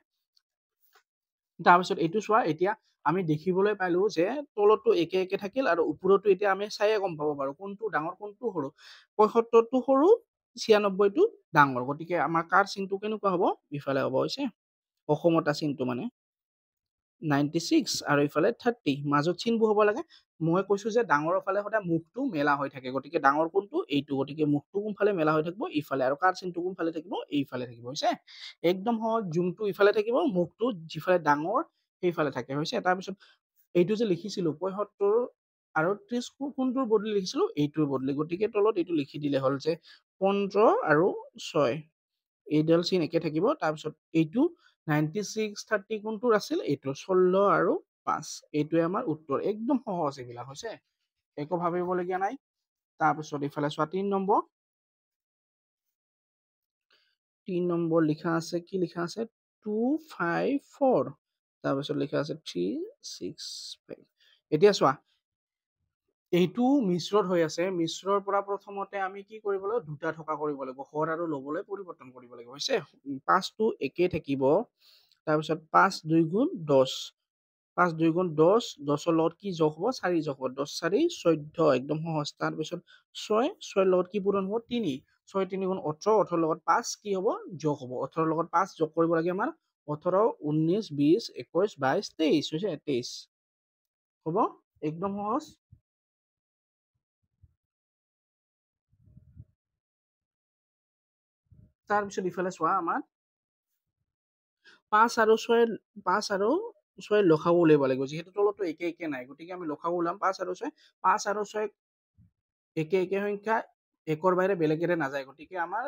A: তাৰপিছত এইটো চোৱা এতিয়া আমি দেখিবলৈ পালো যে তলতো একে একে থাকিল আৰু ওপৰতো এতিয়া আমি চাইয়ে গম পাব পাৰো কোনটো ডাঙৰ কোনটো সৰু 75টো সৰু 96টো ডাঙৰ গতিকে আমাৰ কাৰ চিনটো কেনেকুৱা হ'ব ইফালে হ'ব হৈছে অসমতা চিনটো মানে 96 আৰু ইফালে 30 মাজত চিনবোৰ হ'ব লাগে মই কৈছো যে ডাঙৰৰ ফালে সদায় মুখটো মেলা হৈ থাকে গতিকে ডাঙৰ কোনটো এইটো গতিকে মুখটো কোনফালে মেলা হৈ থাকিব ইফালে আৰু কাৰ চিনটো কোনফালে থাকিব এইফালে থাকিব হৈছে একদম সহজ জুমটো ইফালে থাকিব মুখটো যিফালে ডাঙৰ সেইফালে থাকে হৈছে তাৰপিছত এইটো যে লিখিছিলো 75 আৰু 30 কোনটোৰ বদলি লিখিছিলো এইটোৰ বদলি গতিকে তলত এইটো লিখি দিলে হ'ল যে 15 আৰু 6 এইডাল চিন একে থাকিব তাৰপিছত এইটো 96 30 কোনটোৰ আছিল এইটো 16 আৰু 5 এইটোৱে আমাৰ উত্তৰ একদম সহজ এইবিলাক হৈছে একো ভাবিবলগীয়া নাই তাৰপিছত ইফালে চোৱা 3 নম্বৰ লিখা আছে কি লিখা আছে 254 তাৰপিছত লিখা আছে 365 এতিয়া চোৱা এইটো মিশ্ৰত হৈ আছে মিশ্ৰৰ পৰা প্ৰথমতে আমি কি কৰিব লাগিব দুটা থকা কৰিব লাগিব হৰ আৰু লবলৈ পৰিৱৰ্তন কৰিব লাগিব হৈছে 5টো একে থাকিব তাৰপিছত 5 2 গুণ 10 5 2 গুণ 10 10ৰ লগত কি যোগ হ'ব 4 যোগ হ'ব 10 4 14 একদম সহজ তাৰপিছত 6 6 লগত কি পূৰণ হ'ব 3 6 3 গুণ 18 18 লগত 5 কি হ'ব যোগ হ'ব 18 লগত 5 যোগ কৰিব লাগে আমাৰ 18 19 20 21 22 23 হৈছে 23 হ'ব একদম সহজ তাৰপিছত ইফালে চোৱা আমাৰ 5 আৰু 6 লসাগু উলিয়াব লাগিব যিহেতু তলতো একে একে নাই গতিকে আমি লসাগু ওলাম 5 আৰু 6 একে একে সংখ্যা একৰ বাহিৰে বেলেগেৰে নাযায় গতিকে আমাৰ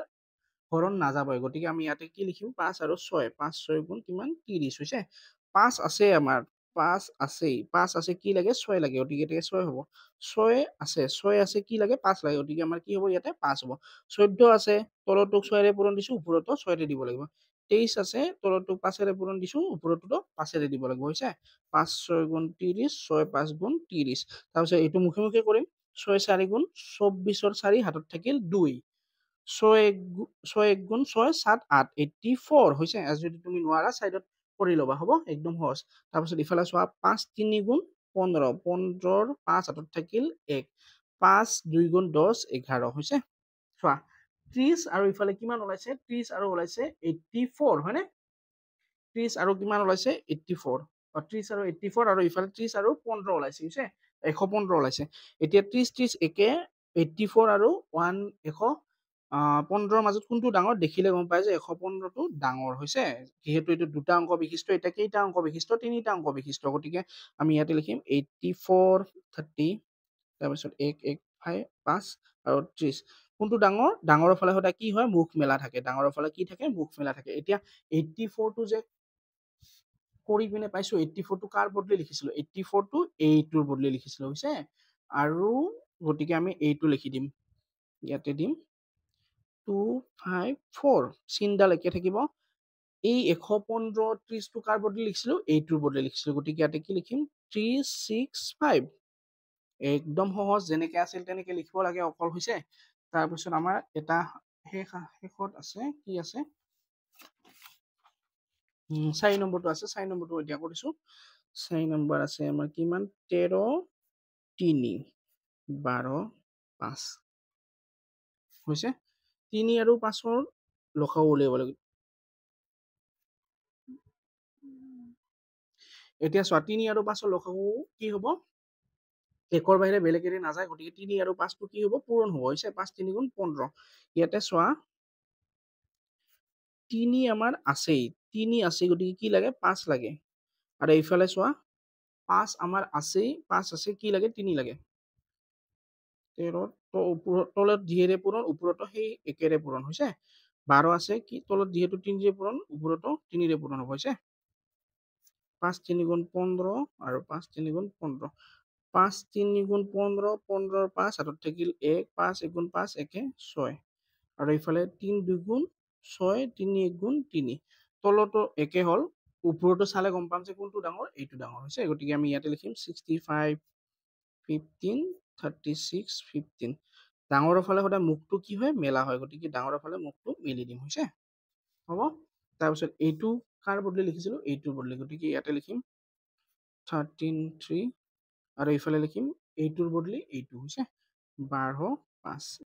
A: হৰণ নাযাবই গতিকে আমি ইয়াতে কি লিখিম 5 আৰু 6 5 6 গুণ কিমান 30 হৈছে 5 আছে আমাৰ 5 আছে কি লাগে 6 লাগে গতিকে এতিয়া 6 হ'ব 6 আছে কি লাগে 5 লাগে গতিকে আমাৰ কি হ'ব ইয়াতে 5 হ'ব 14 আছে তলতো 6 ৰে পূৰণ দিছো ওপৰতো 6 ৰে দিব লাগিব 23 আছে তলতো 5 ৰে পূৰণ দিছো ওপৰতো 5 ৰে দিব লাগিব হৈছে 5 6 গুণ 30 6 5 গুণ 30 তাৰপিছত এইটো মুখে মুখে কৰিম 6 4 গুণ 24ৰ 4 হাতত থাকিল 2 6 1 গুণ 6 7 8 84 হৈছে যদি তুমি নোৱাৰা সাইডত কৰি লবা হ'ব একদম সহজ তাৰপিছত ইফালে চোৱা 5 3 গুণ 15 15ৰ 5 হাতত থাকিল 1 5 2 গুণ 10 11 হৈছে চোৱা 30 আৰু ইফালে কিমান ওলাইছে 30 আৰু ওলাইছে 84 হয়নে 30 আৰু কিমান ওলাইছে 84 30 আৰু 84 আৰু ইফালে 30 আৰু 15 ওলাইছে হৈছে 115 ওলাইছে এতিয়া 30 30 একে 84 আৰু 115ৰ মাজত কোনটো ডাঙৰ দেখিলে গম পাই যে 115টো ডাঙৰ হৈছে যেহেতু এইটো দুটা অংক বিশিষ্ট এটা কেইটা অংক বিশিষ্ট তিনিটা অংক বিশিষ্ট গতিকে আমি ইয়াতে লিখিম 84 30 তাৰপিছত 1 1 5 আৰু 30 কোনটো ডাঙৰ ডাঙৰৰ ফালে সদায় কি হয় মুখ মেলা থাকে ডাঙৰৰ ফালে কি থাকে মুখ মেলা থাকে এতিয়া 84টো যে কৰি পিনে পাইছো 84টো কাৰ বদলি লিখিছিলো 84টো এইটোৰ বদলি লিখিছিলো হৈছে আৰু গতিকে আমি এইটো লিখি দিম ইয়াতে দিম 254 চিনডাল একে থাকিব এই 115 30টো কাৰ বদলি লিখিছিলো এইটোৰ বদলি লিখিছিলো গতিকে ইয়াতে কি লিখিম 365 একদম সহজ যেনেকে আছিল তেনেকে লিখিব লাগে অকল হৈছে তাৰপিছত আমাৰ এটা শেষত আছে কি আছে 4 নম্বৰটো আছে 4 নম্বৰটো এতিয়া কৰিছো 4 নম্বৰ আছে আমাৰ কিমান 13 3 12 5 হৈছে 3 আৰু 5ৰ লসাগু উলিয়াব লাগিব এতিয়া চোৱা 3 আৰু 5ৰ লসাগু কি হ'ব একৰ বাহিৰে বেলেগ এৰি নাযায় গতিকে 3 আৰু 5টো কি হ'ব পূৰণ হ'ব হৈছে 5 3 গুণ 15 ইয়াতে চোৱা 3 আমাৰ আছেই 3 আছে গতিকে কি লাগে 5 লাগে আৰু এইফালে চোৱা 5 আমাৰ আছেই 5 আছে কি লাগে 3 লাগে 13 তলত যিহেৰে পূৰণ ওপৰতো সেই একেৰে পূৰণ হৈছে 12 আছে কি তলত যিহেতু 3 ৰে পূৰণ ওপৰতো 3 ৰে পূৰণ হ'ব হৈছে 5 3 গুণ 15 আৰু 5 3 গুণ 15 5 3 গুণ 15 15 5 হাতত থাকিল 1 5 1 গুণ 5 1 6 আৰু এইফালে 3 2 গুণ 6 3 1 গুণ 3 তলতো একে হল ওপৰতো চালে গম পাম যে কোনটো ডাঙৰ এইটো ডাঙৰ হৈছে গতিকে আমি ইয়াতে লিখিম 65 15 36 15 ডাঙৰৰ ফালে সদায় মুখটো কি হয় মেলা হয় গতিকে ডাঙৰৰ ফালে মুখটো মেলি দিম হৈছে হ'ব তাৰপিছত এইটো কাৰ বদলি লিখিছিলো এইটোৰ বদলি গতিকে ইয়াতে লিখিম 13 3 আৰু এইফালে লিখিম এইটোৰ বদলি এইটো হৈছে 12 5